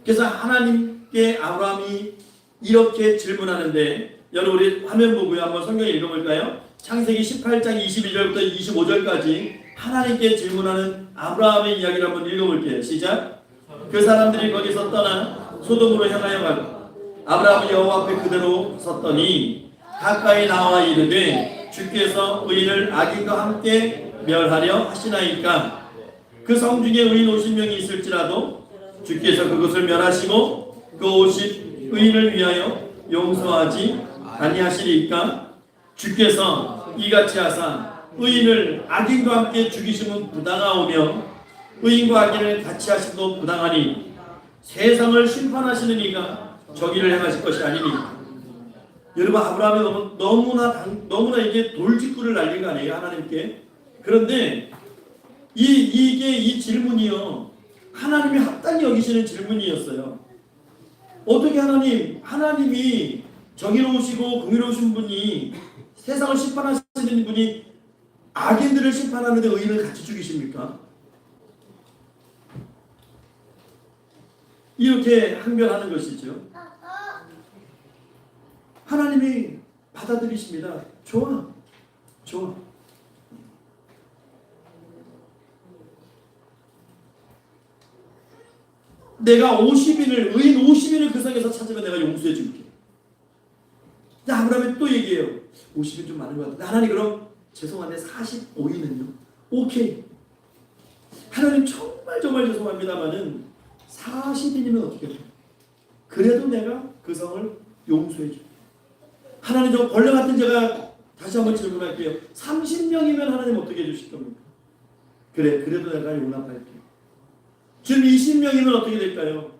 그래서 하나님께 아브라함이 이렇게 질문하는데, 여러분 우리 화면 보고요, 한번 성경 읽어볼까요? 창세기 18장 22절부터 25절까지 하나님께 질문하는 아브라함의 이야기를 한번 읽어볼게요. 시작. 그 사람들이 거기서 떠나 소돔으로 향하여 가고 아브라함은 여호와 앞에 그대로 섰더니 가까이 나와 이르되 주께서 의인을 악인과 함께 멸하려 하시나이까. 그 성 중에 의인 50명이 있을지라도 주께서 그것을 멸하시고 그 50의인을 위하여 용서하지 아니하시리까. 주께서 이같이 하사 의인을 악인과 함께 죽이시면 부당하오며 의인과 악인을 같이 하심도 부당하니 세상을 심판하시는 이가 정의를 행하실 것이 아니니. 여러분, 아브라함이 너무나 이게 돌직구를 날린 거 아니에요, 하나님께. 그런데 이 질문이요, 하나님이 합당히 여기시는 질문이었어요. 어떻게 하나님이 정의로우시고 긍휼로우신 분이, 세상을 심판하시는 분이 악인들을 심판하는데 의인을 같이 죽이십니까? 이렇게 항변하는 것이죠. 하나님이 받아들이십니다. 좋아. 내가 의인 50인을 그 성에서 찾으면 내가 용서해 줄게. 아브라함이 또 얘기해요. 50인 좀 많은 것 같은데, 하나님 그럼 죄송한데 45인은요? 오케이. 하나님 정말 죄송합니다만은 40인이면 어떻게 돼요? 그래도 내가 그 성을 용서해 줄게. 하나님 저 벌레 같은 제가 다시 한번 질문할게요. 30명이면 하나님 어떻게 해주실 겁니까? 그래도 내가 용납할게. 지금 20명이면 어떻게 될까요?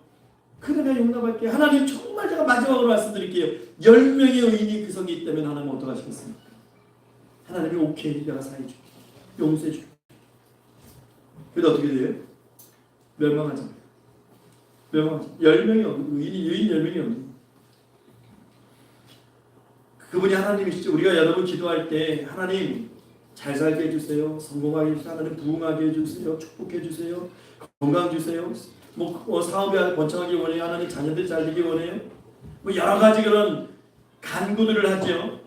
그래 내가 용납할게. 하나님 정말 제가 마지막으로 말씀드릴게요. 10명의 의인이 그 성에 있다면 하나님 어떡하시겠습니까? 하나님이 오케이, 내가 사해줄게, 용서해줄게. 그래도 어떻게 돼요? 멸망하잖아요. 10명이 없는, 의인 10명이 없는. 그분이 하나님이시죠. 우리가 여러분 기도할 때 하나님 잘 살게 해주세요, 성공하게 해주세요, 하나님 부흥하게 해주세요, 축복해 주세요, 건강 주세요, 사업이 번창하기 원해요, 하나님 자녀들 잘 되기 원해요, 여러 가지 그런 간구들을 하죠.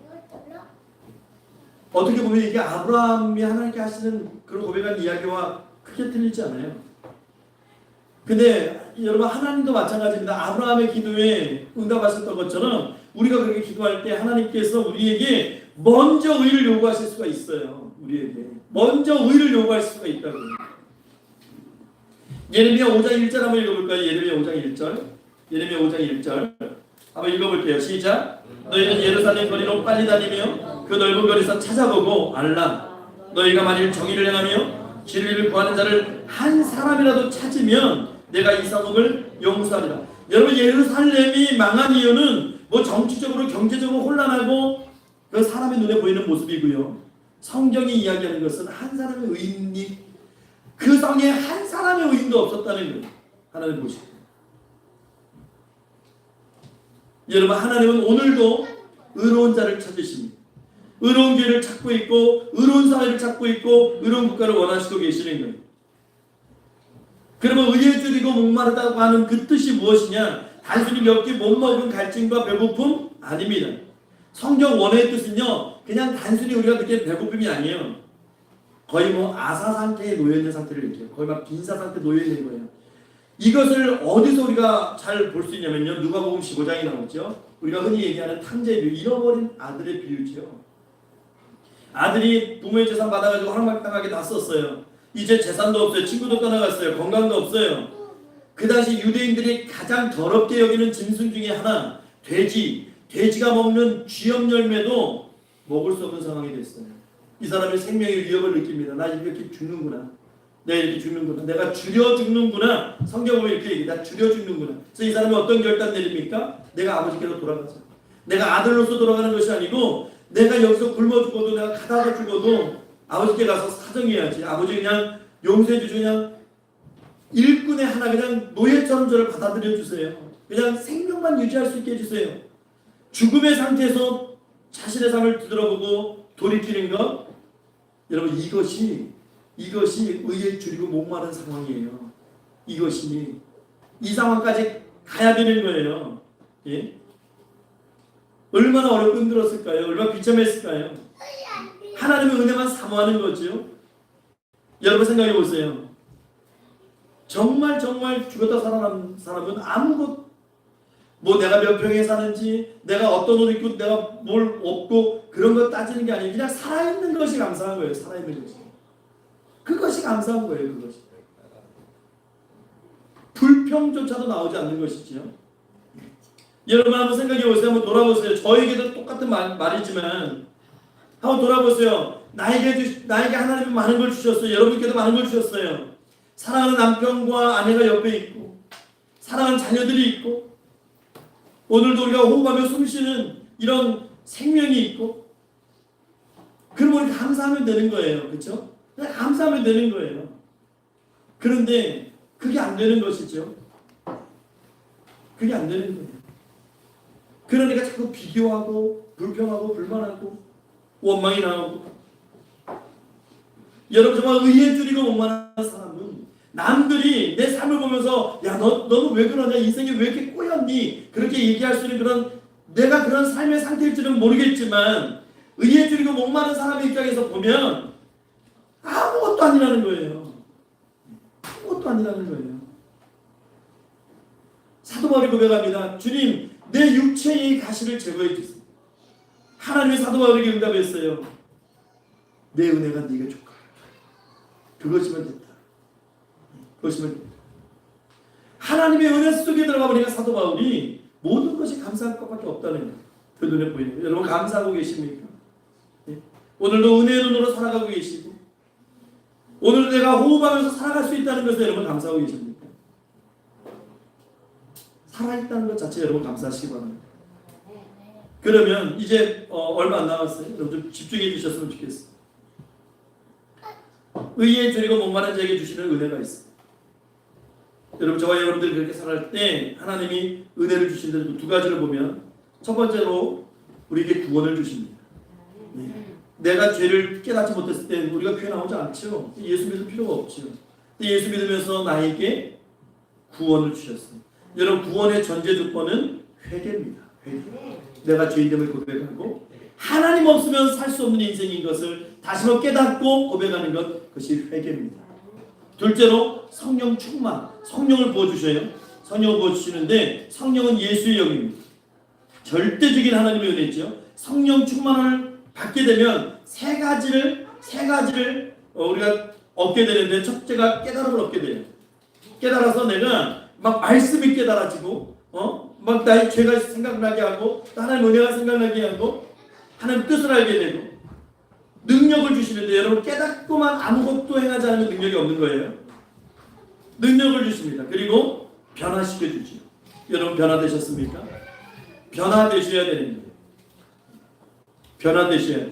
어떻게 보면 이게 아브라함이 하나님께 하시는 그런 고백한 이야기와 크게 틀리지 않아요. 근데 여러분 하나님도 마찬가지입니다. 아브라함의 기도에 응답하셨던 것처럼 우리가 그렇게 기도할 때 하나님께서 우리에게 먼저 의를 요구하실 수가 있어요. 우리에게 먼저 의를 요구하실 수가 있다고요. 예레미야 5장 1절 한번 읽어볼까요? 예레미야 5장 1절 한번 읽어볼게요. 시작. 너희는 예루살렘 거리로 빨리 다니며 그 넓은 거리에서 찾아보고 알라. 너희가 만일 정의를 행하며 진리를 구하는 자를 한 사람이라도 찾으면 내가 이 성읍을 용서하리라. 여러분 예루살렘이 망한 이유는 정치적으로 경제적으로 혼란하고 그 사람의 눈에 보이는 모습이고요. 성경이 이야기하는 것은 한 사람의 의인이, 그 성에 한 사람의 의인도 없었다는 거예요. 하나님 보시고, 여러분 하나님은 오늘도 의로운 자를 찾으십니다. 의로운 교회를 찾고 있고 의로운 사회를 찾고 있고 의로운 국가를 원하시고 계시는 거예요. 그러면 의에 줄이고 목마르다고 하는 그 뜻이 무엇이냐? 단순히 몇 개 못 먹은 갈증과 배고픔? 아닙니다. 성경 원어의 뜻은요, 그냥 단순히 우리가 느끼는 배고픔이 아니에요. 거의 아사 상태에 놓여있는 상태를 얘기해요. 거의 빈사 상태에 놓여있는 거예요. 이것을 어디서 우리가 잘 볼 수 있냐면요, 누가복음 15장이 나오죠. 우리가 흔히 얘기하는 탕자의 비유, 잃어버린 아들의 비유죠. 아들이 부모의 재산 받아가지고 허락당하게 다 썼어요. 이제 재산도 없어요. 친구도 떠나갔어요. 건강도 없어요. 그 당시 유대인들이 가장 더럽게 여기는 짐승 중에 하나, 돼지가 먹는 쥐염 열매도 먹을 수 없는 상황이 됐어요. 이 사람이 생명의 위협을 느낍니다. 나 이렇게 죽는구나. 내가 이렇게 죽는구나. 내가 줄여 죽는구나. 성경 보면 이렇게 얘기해. 나 줄여 죽는구나. 그래서 이 사람이 어떤 결단 내립니까? 내가 아버지께로 돌아가자. 내가 아들로서 돌아가는 것이 아니고 내가 여기서 굶어 죽어도, 내가 가다가 죽어도 아버지께 가서 사정해야지. 아버지 그냥 용서해 주시고 그냥 일꾼의 하나, 그냥 노예처럼 저를 받아들여 주세요. 그냥 생명만 유지할 수 있게 해주세요. 죽음의 상태에서 자신의 삶을 뒤돌아보고 돌이키는 것, 여러분 이것이 의에 줄이고 목마른 상황이에요. 이것이 이 상황까지 가야 되는 거예요. 예? 얼마나 어렵고 힘들었을까요? 얼마나 비참했을까요? 하나님의 은혜만 사모하는 거죠. 여러분 생각해 보세요. 정말 죽었다 살아난 사람은 아무것, 내가 몇 평에 사는지, 내가 어떤 옷 입고, 내가 뭘 얻고, 그런 거 따지는 게 아니에요. 그냥 살아있는 것이 감사한 거예요. 살아있는 것이. 그것이 감사한 거예요. 그것이. 불평조차도 나오지 않는 것이지요. 여러분 한번 생각해 보세요. 한번 돌아보세요. 저에게도 똑같은 말이지만 한번 돌아보세요. 나에게 하나님은 많은 걸 주셨어요. 여러분께도 많은 걸 주셨어요. 사랑하는 남편과 아내가 옆에 있고, 사랑하는 자녀들이 있고, 오늘도 우리가 호흡하며 숨쉬는 이런 생명이 있고, 그럼 우리 감사하면 되는 거예요. 그렇죠? 그냥 감사하면 되는 거예요. 그런데 그게 안 되는 것이죠. 그게 안 되는 거예요. 그러니까 자꾸 비교하고 불평하고 불만하고 원망이 나오고. 여러분, 정말 의에 줄이고 목마른 사람은 남들이 내 삶을 보면서 야 너는 왜 그러냐, 인생이 왜 이렇게 꼬였니, 그렇게 얘기할 수 있는 그런, 내가 그런 삶의 상태일지는 모르겠지만 의에 줄이고 목마른 사람의 입장에서 보면 아무것도 아니라는 거예요. 아무것도 아니라는 거예요. 사도 바울이 고백합니다. 주님, 내 육체의 가시를 제거해 주세요. 하나님의 사도 바울에게 응답했어요. 내 은혜가 네게 족하라. 그것이면 됐다. 그것이면 됐다. 하나님의 은혜 속에 들어가 보니까 사도 바울이 모든 것이 감사할 것밖에 없다는 거예요. 그 눈에 보이는 거예요. 여러분, 감사하고 계십니까? 네? 오늘도 은혜의 눈으로 살아가고 계시고, 오늘 내가 호흡하면서 살아갈 수 있다는 것에 여러분 감사하고 계십니까? 살아있다는 것 자체에 여러분 감사하시기 바랍니다. 그러면 이제 얼마 안 남았어요. 여러분 좀 집중해 주셨으면 좋겠어요. 의에 줄이고 목마른 자에게 주시는 은혜가 있어요. 여러분, 저와 여러분들이 그렇게 살아갈 때 하나님이 은혜를 주신다는 두 가지를 보면, 첫 번째로 우리에게 구원을 주십니다. 네. 내가 죄를 깨닫지 못했을 때 우리가 교회 나오지 않죠. 예수 믿을 필요가 없죠. 예수 믿으면서 나에게 구원을 주셨어요. 여러분, 구원의 전제 조건은 회개입니다. 회개. 내가 죄인됨을 고백하고 하나님 없으면 살 수 없는 인생인 것을 다시 한번 깨닫고 고백하는 것, 그것이 회개입니다. 둘째로 성령 충만, 성령을 부어주셔요. 성령을 부어주시는데 성령은 예수의 영입니다. 절대적인 하나님의 은혜죠. 성령 충만을 받게 되면 세 가지를 우리가 얻게 되는데, 첫째가 깨달음을 얻게 돼요. 깨달아서 내가 막 말씀이 깨달아지고 막 나의 죄가 생각나게 하고 하나님 은혜가 생각나게 하고 하나님 뜻을 알게 되고 능력을 주시는데, 여러분 깨닫고만 아무것도 행하지 않으면 능력이 없는 거예요. 능력을 주십니다. 그리고 변화시켜 주죠. 여러분, 변화되셨습니까? 변화되셔야 되는 거예요. 변화되셔야 돼요.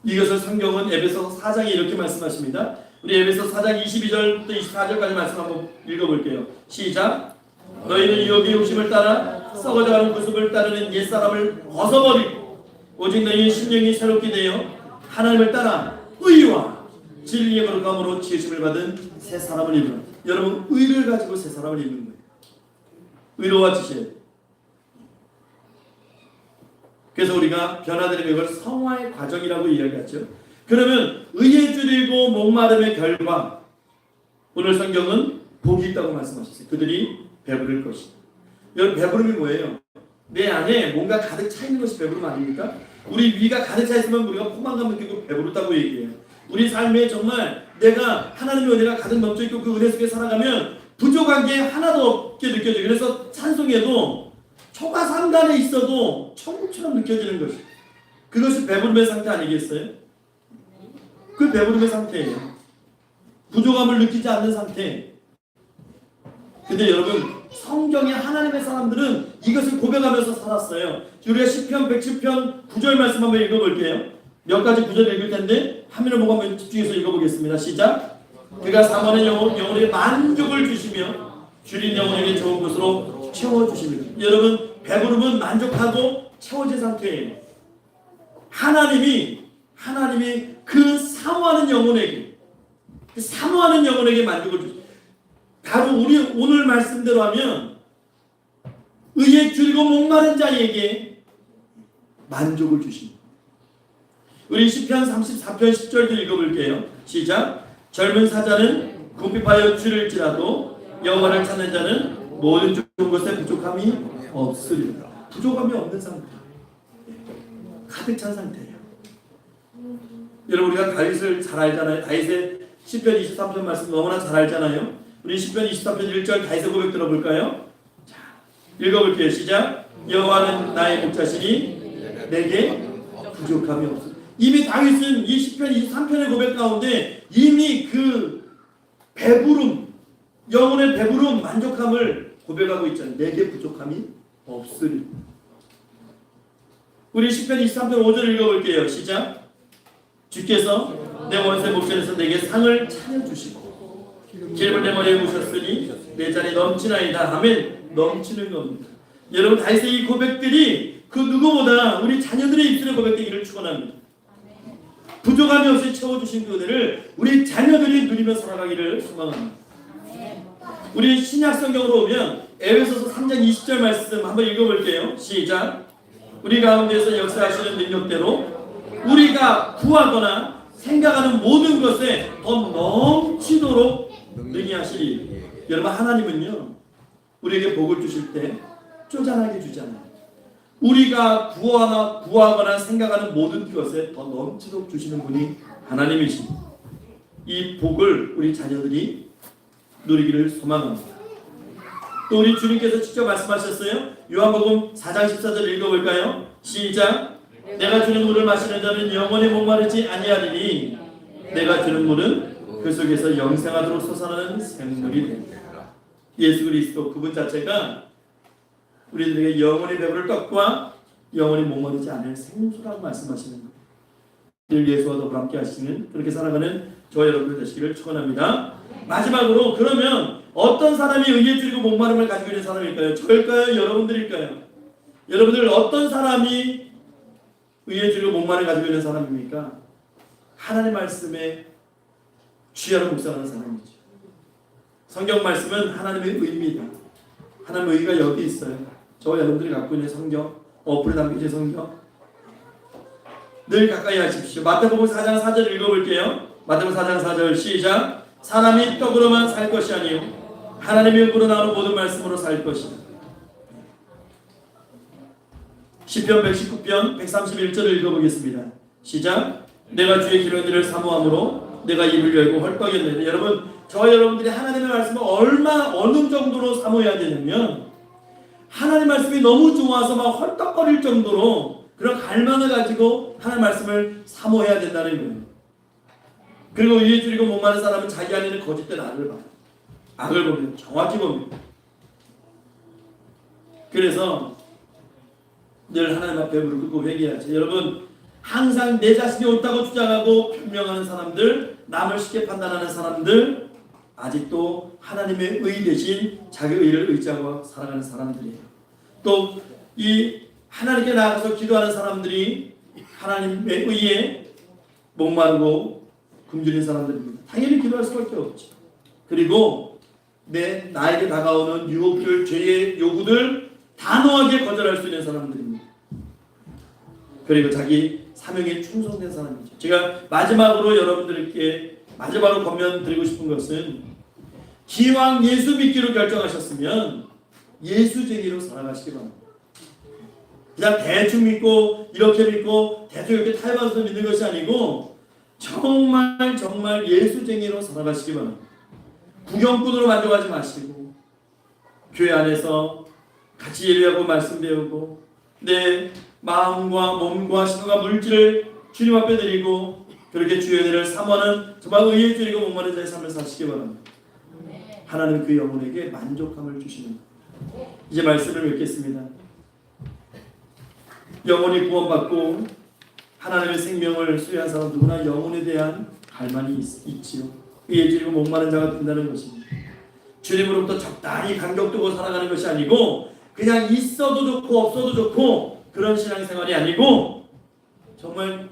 이것을 성경은 에베소 4장에 이렇게 말씀하십니다. 우리 에베소 4장 22절부터 24절까지 말씀 한번 읽어볼게요. 시작. 너희는 유혹의 욕심을 따라 썩어져가는 구습을 따르는 옛사람을 벗어버리고 오직 너희의 심령이 새롭게 되어 하나님을 따라 의와 진리의 거룩함으로 지으심을 받은 새 사람을 입으라. 여러분, 의를 가지고 새 사람을 입는 거예요. 의로워지셔야 돼요. 그래서 우리가 변화되는 이걸 성화의 과정이라고 이야기하죠. 그러면 의에 줄이고 목마름의 결과, 오늘 성경은 복이 있다고 말씀하셨어요. 그들이 배부를 것이다. 여러분, 배부름이 뭐예요? 내 안에 뭔가 가득 차 있는 것이 배부름 아닙니까? 우리 위가 가득 차 있으면 우리가 포만감 느끼고 배부르다고 얘기해요. 우리 삶에 정말 내가 하나님의 은혜가 가득 넘쳐 있고 그 은혜 속에 살아가면 부족한 게 하나도 없게 느껴져요. 그래서 찬송에도 초가 상단에 있어도 천국처럼 느껴지는 것이, 그것이 배부름의 상태 아니겠어요? 그 배부름의 상태예요. 부족함을 느끼지 않는 상태. 근데 여러분, 성경의 하나님의 사람들은 이것을 고백하면서 살았어요. 우리가 시편 110편 9절 말씀 한번 읽어볼게요. 몇 가지 구절 읽을 텐데 화면을 보고 한번 집중해서 읽어보겠습니다. 시작. 그가 사모하는 영혼에게 만족을 주시며 줄인 영혼에게 좋은 것으로 채워주십니다. 여러분, 배부름은 만족하고 채워진 상태예요. 하나님이 그 사모하는 영혼에게 만족을 주십니다. 바로 우리 오늘 말씀대로 하면 의에 줄이고 목마른 자에게 만족을 주십니다. 우리 시편 34편 10절도 읽어볼게요. 시작. 젊은 사자는 궁핍하여 줄일지라도 여호와를 찾는 자는 모든 좋은 것에 부족함이 없으리라. 부족함이 없는 상태, 가득 찬 상태예요. 여러분, 우리가 다윗을 잘 알잖아요. 다윗의 시편 23편 말씀 너무나 잘 알잖아요. 우리 시편 23편 1절 다윗의 고백 들어볼까요? 자, 읽어볼게요. 시작. 여호와는 나의 목자시니 내게 부족함이 없어. 이미 다윗은 이 시편 23편의 고백 가운데 이미 그 배부름, 영혼의 배부름, 만족함을 고백하고 있잖아요. 내게 부족함이 없으리. 우리 시편 23편 5절 읽어볼게요. 시작. 주께서 내 원수의 목전에서 내게 상을 차려주시고 기름을 내 머리에 부으셨으니 내 잔이 넘치나이다. 아멘. 넘치는 겁니다. 여러분, 다윗의 이 고백들이 그 누구보다 우리 자녀들의 입술의 고백되기를 축원합니다. 부족함이 없이 채워주신 그 은혜를 우리 자녀들이 누리며 살아가기를 소망합니다. 우리 신약 성경으로 오면 에베소서 3장 20절 말씀 한번 읽어볼게요. 시작. 우리 가운데서 역사하시는 능력대로 우리가 구하거나 생각하는 모든 것에 더 넘치도록 능히 하시리. 여러분, 하나님은요 우리에게 복을 주실 때 쪼잔하게 주잖아요. 우리가 구하거나 생각하는 모든 것에 더 넘치도록 주시는 분이 하나님이십니다. 이 복을 우리 자녀들이 누리기를 소망합니다. 또 우리 주님께서 직접 말씀하셨어요. 요한복음 4장 14절 읽어볼까요? 시작. 내가 주는 물을 마시는 자는 영원히 목마르지 아니하리니 내가 주는 물은 그 속에서 영생하도록 솟아나는 샘물이 됩니다. 예수 그리스도 그분 자체가 우리들에게 영원히 배부를 떡과 영원히 목마르지 않을 생수라고 말씀하시는 거예요. 늘 예수와 더불어 함께 하시는 그렇게 살아가는 저와 여러분들 되시기를 축원합니다. 마지막으로, 그러면 어떤 사람이 의에 줄이고 목마름을 가지고 있는 사람일까요? 저일까요? 여러분들일까요? 여러분들 어떤 사람이 의에 줄이고 목마름을 가지고 있는 사람입니까? 하나님의 말씀에 취하러 묵상하는 사람이죠. 성경 말씀은 하나님의 의입니다. 하나님의 의가 여기 있어요. 저와 여러분들이 갖고 있는 성경, 어플에 담겨진 성경 늘 가까이 하십시오. 마태복음 4장 4절 읽어볼게요. 마태복음 4장 4절 시작. 사람이 떡으로만 살 것이 아니요 하나님의 입으로 나오는 모든 말씀으로 살 것이다. 시편 119편 131절을 읽어보겠습니다. 시작. 내가 주의 기록들을 사모함으로 내가 입을 열고 헐떡였네. 여러분, 저와 여러분들이 하나님의 말씀을 어느 정도로 사모해야 되냐면, 하나님 말씀이 너무 좋아서 막 헐떡거릴 정도로 그런 갈망을 가지고 하나님 말씀을 사모해야 된다는 거예요. 그리고 위에 줄이고 목마른 사람은 자기 안에 있는 거짓된 악을 봐요. 악을 보면 정확히 봅니다. 그래서 늘 하나님 앞에 무릎 꿇고 회개하죠. 여러분, 항상 내 자신이 옳다고 주장하고 변명하는 사람들, 남을 쉽게 판단하는 사람들, 아직도 하나님의 의 대신 자기 의를 의지하고 살아가는 사람들이에요. 또 이 하나님께 나아가서 기도하는 사람들이 하나님의 의에 목마르고 굶주린 사람들입니다. 당연히 기도할 수밖에 없죠. 그리고 나에게 다가오는 유혹들, 죄의 요구들 단호하게 거절할 수 있는 사람들입니다. 그리고 자기 사명에 충성된 사람이죠. 제가 마지막으로 여러분들께 마지막으로 권면드리고 싶은 것은, 기왕 예수 믿기로 결정하셨으면 예수쟁이로 살아가시기 바랍니다. 그냥 대충 믿고 이렇게 믿고 대충 이렇게 타협해서 믿는 것이 아니고 정말 예수쟁이로 살아가시기 바랍니다. 구경꾼으로 만족하지 마시고 교회 안에서 같이 예배하고 말씀 배우고 내 마음과 몸과 신과 물질을 주님 앞에 드리고 그렇게 주의 은혜를 사모하는 정말 의에 줄이고 목마른 자의 삶을 사시기 바랍니다. 하나님 그 영혼에게 만족함을 주시는 거예요. 이제 말씀을 맺겠습니다. 영혼이 구원받고 하나님의 생명을 수여한 사람 누구나 영혼에 대한 갈망이 있지요. 의에 줄이고 목마른 자가 된다는 것입니다. 주님으로부터 적당히 간격두고 살아가는 것이 아니고 그냥 있어도 좋고 없어도 좋고 그런 신앙생활이 아니고 정말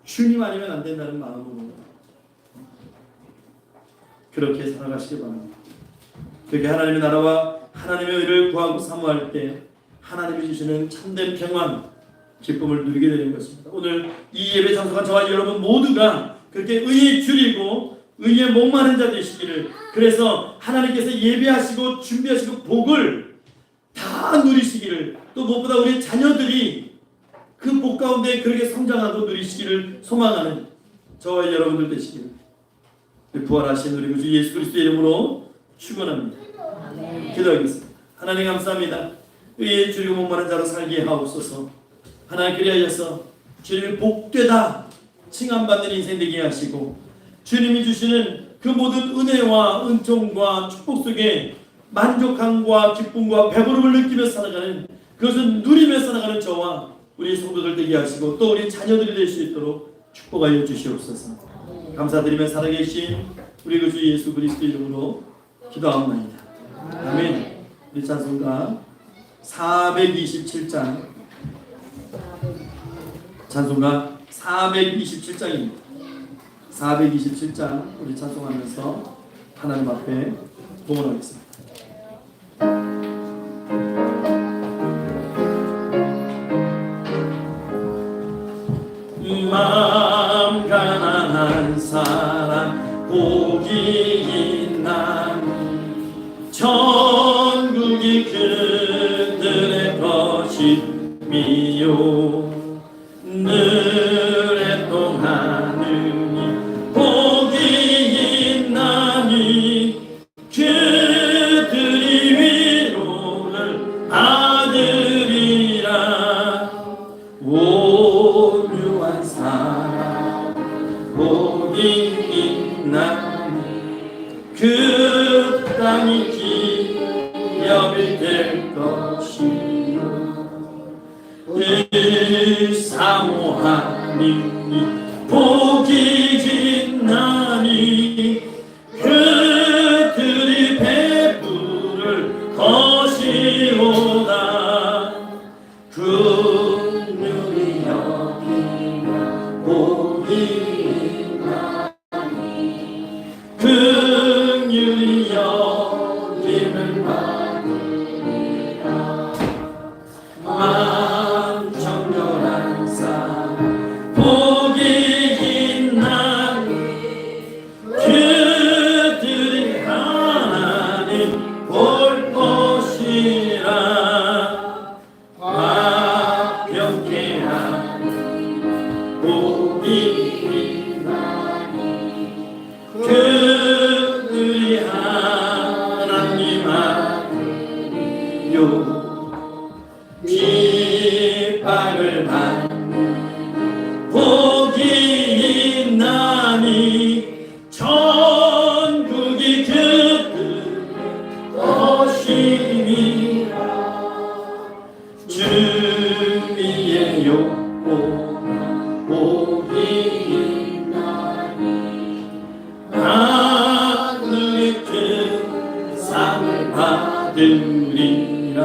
주님 아니면 안 된다는 마음으로 그렇게 살아가시기 바랍니다. 그렇게 하나님의 나라와 하나님의 의를 구하고 사모할 때 하나님이 주시는 참된 평안, 기쁨을 누리게 되는 것입니다. 오늘 이 예배 참석한 저와 여러분 모두가 그렇게 의에 줄이고 의에 목마른 자 되시기를, 그래서 하나님께서 예배하시고 준비하시고 복을 다 누리시기를, 또 무엇보다 우리 자녀들이 그 복 가운데 그렇게 성장하고 누리시기를 소망하는 저와 여러분들 되시기를 부활하신 우리 구주 예수 그리스도의 이름으로 축원합니다. 기도하겠습니다. 하나님 감사합니다. 의에 줄이고 목마른 자로 살게 하옵소서. 하나님 그리하여서 주님이 복되다 칭함받는 인생 되게 하시고 주님이 주시는 그 모든 은혜와 은총과 축복 속에 만족함과 기쁨과 배부름을 느끼며 살아가는, 그것을 누리며 살아가는 저와 우리 성도들 되게 하시고 또 우리 자녀들이 될 수 있도록 축복하여 주시옵소서. 감사드리며 살아계신 우리 그 주 예수 그리스도 이름으로 기도하옵나이다. 아멘. 우리 찬송가 427장, 찬송가 427장입니다. 427장 우리 찬송하면서 하나님 앞에 봉헌하겠습니다. 마음 가난한 사람 복이 있나니 천국이 그들의 것이미요 늘 애통하느니 복이 있나니 그들이 위로를 받으리라. 온유한 사람 복이 있나니 그 땅이 기업이 될 것이요 늘 사모하니 복이 있나니 그들이 배부를 것이로다. 긍휼히 여기며 복이 있나니 긍휼히 여김을 받으리라. 마음 정결한 사람 복이 있나니 그들이 하나님 볼 것이라. 화평케하는 복이 있나니 그들이 하나님 아들이요 깃발을 받는 복이 있나니 천국이 그들 것이니라. 주 위에 욕보 복이 있나니 하늘의 큰 상을 받으리라.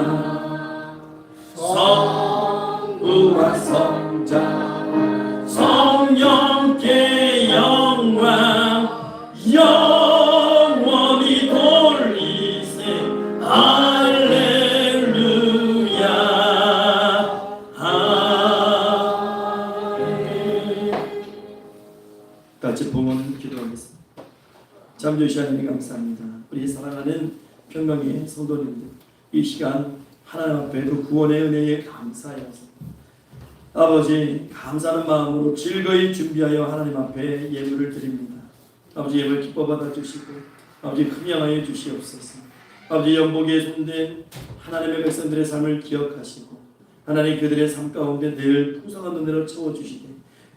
성부와 성자와 성령께 영광 영원히 돌리세. 할렐루야. 아멘. 같이 봉헌 기도하겠습니다. 잠조시 하나님 감사합니다. 우리 사랑하는 평강의 성도님들, 이 시간 하나님 앞에 그 구원의 은혜에 감사하여서 아버지 감사하는 마음으로 즐거이 준비하여 하나님 앞에 예물을 드립니다. 아버지 예물 기뻐 받아주시고 아버지 흠양하여 주시옵소서. 아버지 연복에 손댄 하나님의 백성들의 삶을 기억하시고 하나님 그들의 삶 가운데 늘 풍성한 은혜로 채워주시되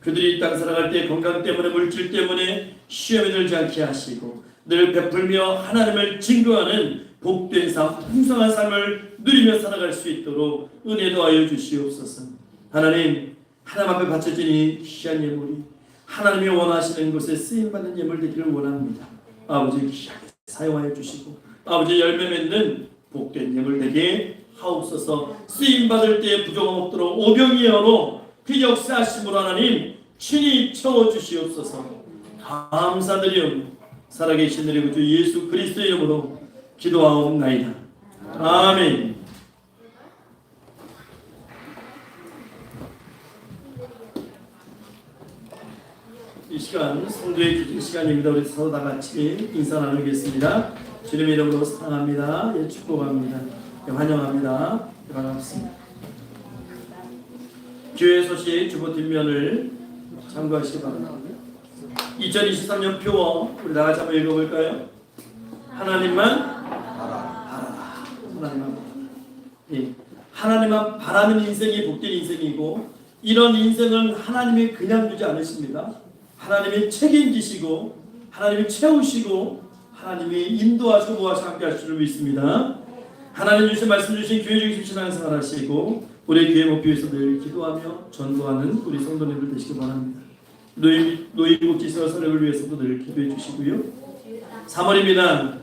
그들이 이 땅 살아갈 때 건강 때문에 물질 때문에 시험에 들지 않게 하시고 늘 베풀며 하나님을 증거하는 복된 삶, 풍성한 삶을 누리며 살아갈 수 있도록 은혜 더하여 주시옵소서. 하나님, 하나님 앞에 바쳐진 이 귀한 예물이 하나님이 원하시는 곳에 쓰임받는 예물 되기를 원합니다. 아버지 귀하게 사용하여 주시고 아버지 열매 맺는 복된 예물 되게 하옵소서. 쓰임받을 때에 부족함 없도록 오병이어로 그 역사하심으로 하나님 친히 채워주시옵소서. 감사드리옵 살아계신 우리 주 예수 그리스도의 이름으로 기도하옵나이다. 아멘. 이 시간 성도의 기도 시간입니다. 우리 서로 다 같이 인사 나누겠습니다. 주님의 이름으로 사랑합니다. 예, 축복합니다. 예, 환영합니다. 예, 반갑습니다. 교회 소식 주보 뒷면을 참고하시기 바랍니다. 2023년 표어 우리 다 같이 한번 읽어볼까요? 하나님만 바라라. 하나님만 바라라. 예. 하나님만 바라는 인생이 복된 인생이고 이런 인생은 하나님이 그냥 두지 않으십니다. 하나님이 책임지시고 하나님이 채우시고 하나님이 인도하시고 모아서 함께 하실 줄 믿습니다. 하나님 주신 말씀 주신 교회 중심 신앙생활 하시고 우리 교회 목표에서 늘 기도하며 전도하는 우리 성도님들 되시기 바랍니다. 노인복지시설 설립을 위해서도 늘 기도해 주시고요. 3월입니다.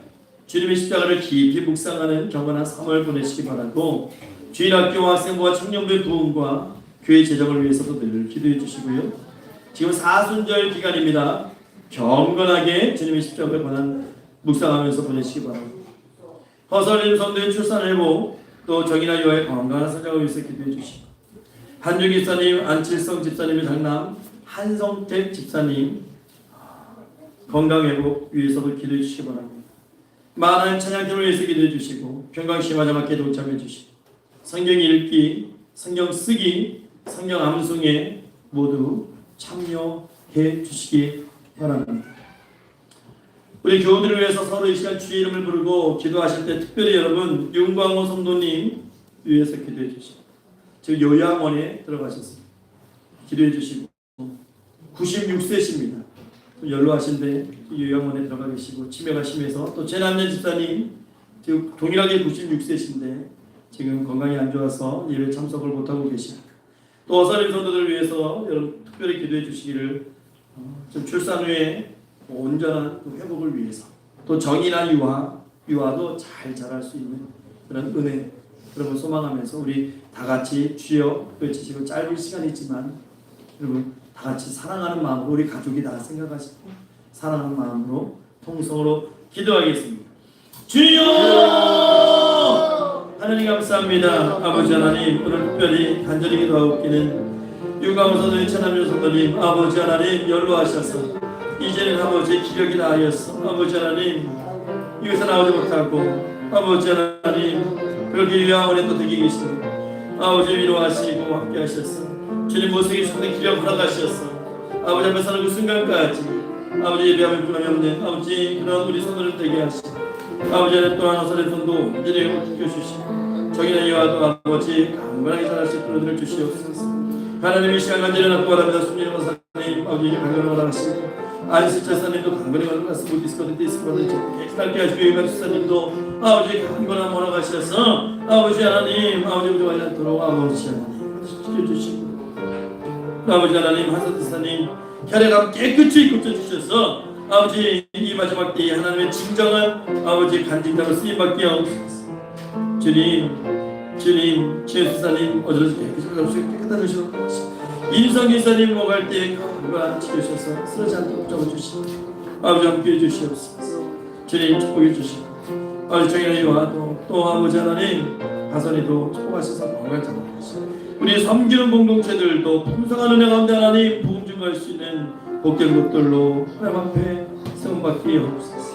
주님의 십자가를 깊이 묵상하는 경건한 3월 보내시기 바라고, 주일학교와 학생부와 청년부의 부흥과 교회 재정을 위해서도 늘 기도해 주시고요. 지금 사순절 기간입니다. 경건하게 주님의 십자가에 관한 묵상하면서 보내시기 바랍니다. 허설림 선도의 출산 회복, 또 정인아 유아의 건강한 성장을 위해서 기도해 주시고, 한주 집사님, 안칠성 집사님의 장남 한성택 집사님 건강 회복 위해서도 기도해 주시기 바랍니다. 많은 찬양팀을 위해서 기도해 주시고, 평강시 마지막에 동참해 주시고, 성경 읽기, 성경 쓰기, 성경 암송에 모두 참여해 주시기 바랍니다. 우리 교우들을 위해서 서로 이 시간 주의 이름을 부르고 기도하실 때 특별히 여러분 윤광호 성도님 위해서 기도해 주시고, 지금 요양원에 들어가셨습니다. 기도해 주시고, 96세십니다. 연로하신데 요양원에 들어가 계시고 치매가 심해서, 또 제남년 집사님 지금 동일하게 96세신데 지금 건강이 안 좋아서 예배 참석을 못하고 계십니다. 또 어설림 성도들을 위해서 여러분 특별히 기도해 주시기를, 좀 출산 후에 온전한 회복을 위해서, 또 정인한 유아도 잘 자랄 수 있는 그런 은혜, 그런 걸 소망하면서 우리 다 같이 주여 외치시고, 짧은 시간이지만 여러분 다 같이 사랑하는 마음으로, 우리 가족이다 생각하시고 사랑하는 마음으로 통성으로 기도하겠습니다. 주여! 하나님 감사합니다. 아버지 하나님, 오늘 특별히 간절히 기도하옵기는 유광호 선생님, 천하면 선생님, 아버지 하나님 연로하셔서 이제는 아버지 기력이 다하였어. 아버지 하나님 이것은 나오지 못하고, 아버지 하나님 그렇게 요양원에 또 되게 계시고, 아버지 위로하시고 함께 하셨어. 주님 모습이 주는 기력 허락하셨어. 아버지 앞에 서는 그 순간까지 아버지 예배하며 분함이 없는 아버지 그런 우리 손을 되게 하시고, 아버지 안에 또한 어설의 손도 온전히 지켜주시고, 정인의 이와도 아버지 강건하게 자라실 그들을 주시옵소서. 하나님의 시간 간절히 낳고 바랍니다. 숨기는 원사님 아버지 강건을 허락하시고, 안식 제사님도 강건히 허락하시고, 디스코드 깨끗하게 하시고, 유관 수사님도 아버지 강건함 허락하셔서 아버지 하나님 아버지 부족하지 않도록 아버지 하나님 지켜주시고, 아버지 하나님 하사드사님 혈액암 깨끗이 고쳐주셔서 아버지 이 마지막 때에 하나님의 진정한 아버지 간증자로 쓰임받게 하옵소서. 주님 최수사님 어제도 깨끗한 것으로 인성기사님 먹을 때 건강 지켜주셔서 쓰러지 않도록 잡아주시고, 아버지 함께해 주시옵소서. 주님 축복해 주시고, 아버지 정인아이와 또 아버지 하나님 가선이도 축복하셔서 건강 잡아주시고, 우리 섬기는 공동체들도 풍성한 은혜 가운데 하나님 부흥 증거할 수 있는 복된 것들로 하나님 앞에 세움받게 하옵소서.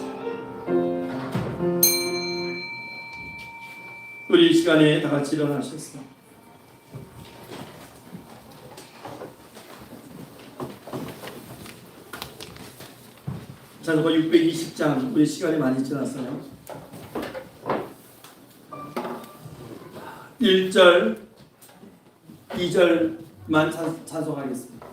우리 이 시간에 다 같이 일어나셨습니다. 찬송가 620장, 우리 시간이 많이 지났어요. 1절 2절만 찬송하겠습니다.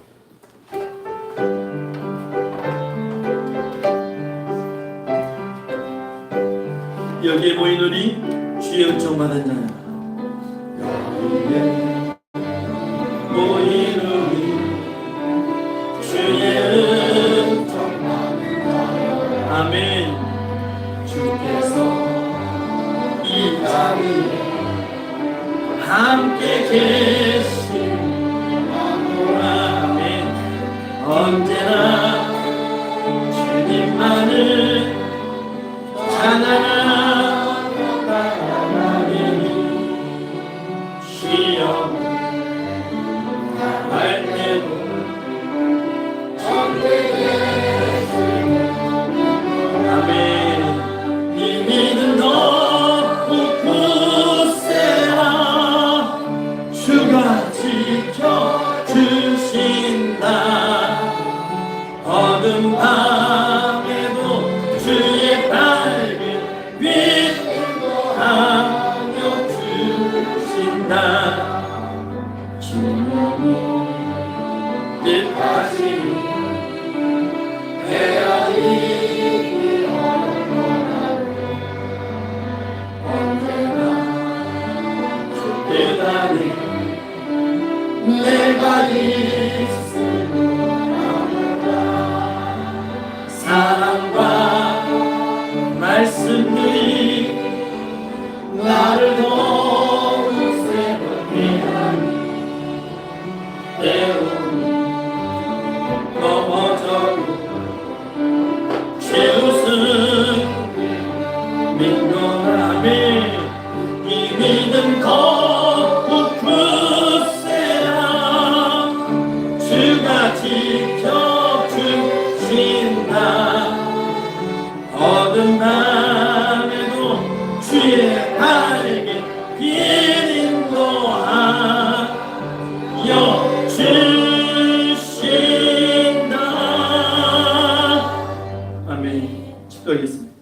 여기에 모인 우리 주의 은총 받은 자야, 여기에 모인 우리 주의 은총 받은 자야, 아멘. 주께서 이 자리에 함께 계신 아멘. 언제나 주님만을 찬양하리. 시험 당할 때도 아멘. 이 믿음 더 굳세라. 주가 지켜주신다. 어둠 밤에도 주의 밝은 빛 안겨주신다. 주님이 뜻하시니 헤아리기 어렵거나 언제나 주께 내가 있으므로 우리의 발에게 길 인도하여 주신다. 아멘. 축도하겠습니다.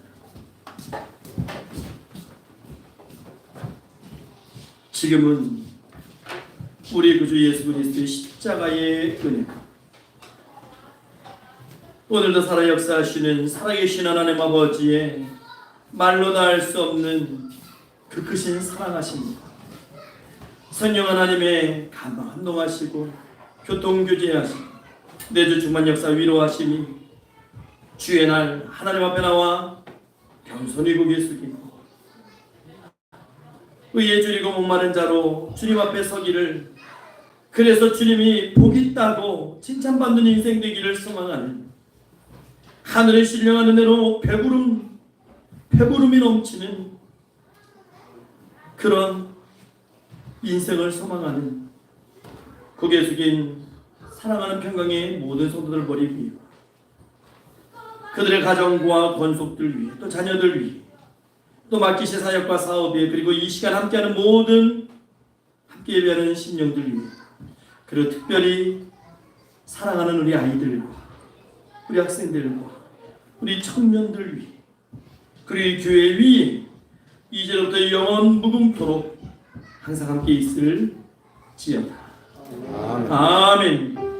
지금은 우리 구주 예수 그리스도의 십자가의 은혜, 오늘도 살아 역사하시는 살아계신 하나님 아버지의 말로 다 할 수 없는 그 크신 사랑하십니다. 성령 하나님의 감동하시고 교통규제하시고 내주 충만 역사 위로하심이 주의 날 하나님 앞에 나와 겸손히 고개 숙이고 의에 줄이고 목마른 자로 주님 앞에 서기를, 그래서 주님이 복 있다고 칭찬받는 인생 되기를 소망하는, 하늘의 신령한 은혜로 배부름이 넘치는 그런 인생을 소망하는 고개 숙인 사랑하는 평강의 모든 성도들 머리 위에, 그들의 가정과 권속들 위해, 또 자녀들 위해, 또 맡기실 사역과 사업에, 그리고 이 시간 함께하는 모든 함께 예배하는 심령들 위해, 그리고 특별히 사랑하는 우리 아이들과 우리 학생들과 우리 청년들 위해, 그리고 이 교회 위에 이제부터 영원 무궁토록 항상 함께 있을 지어다. 아멘.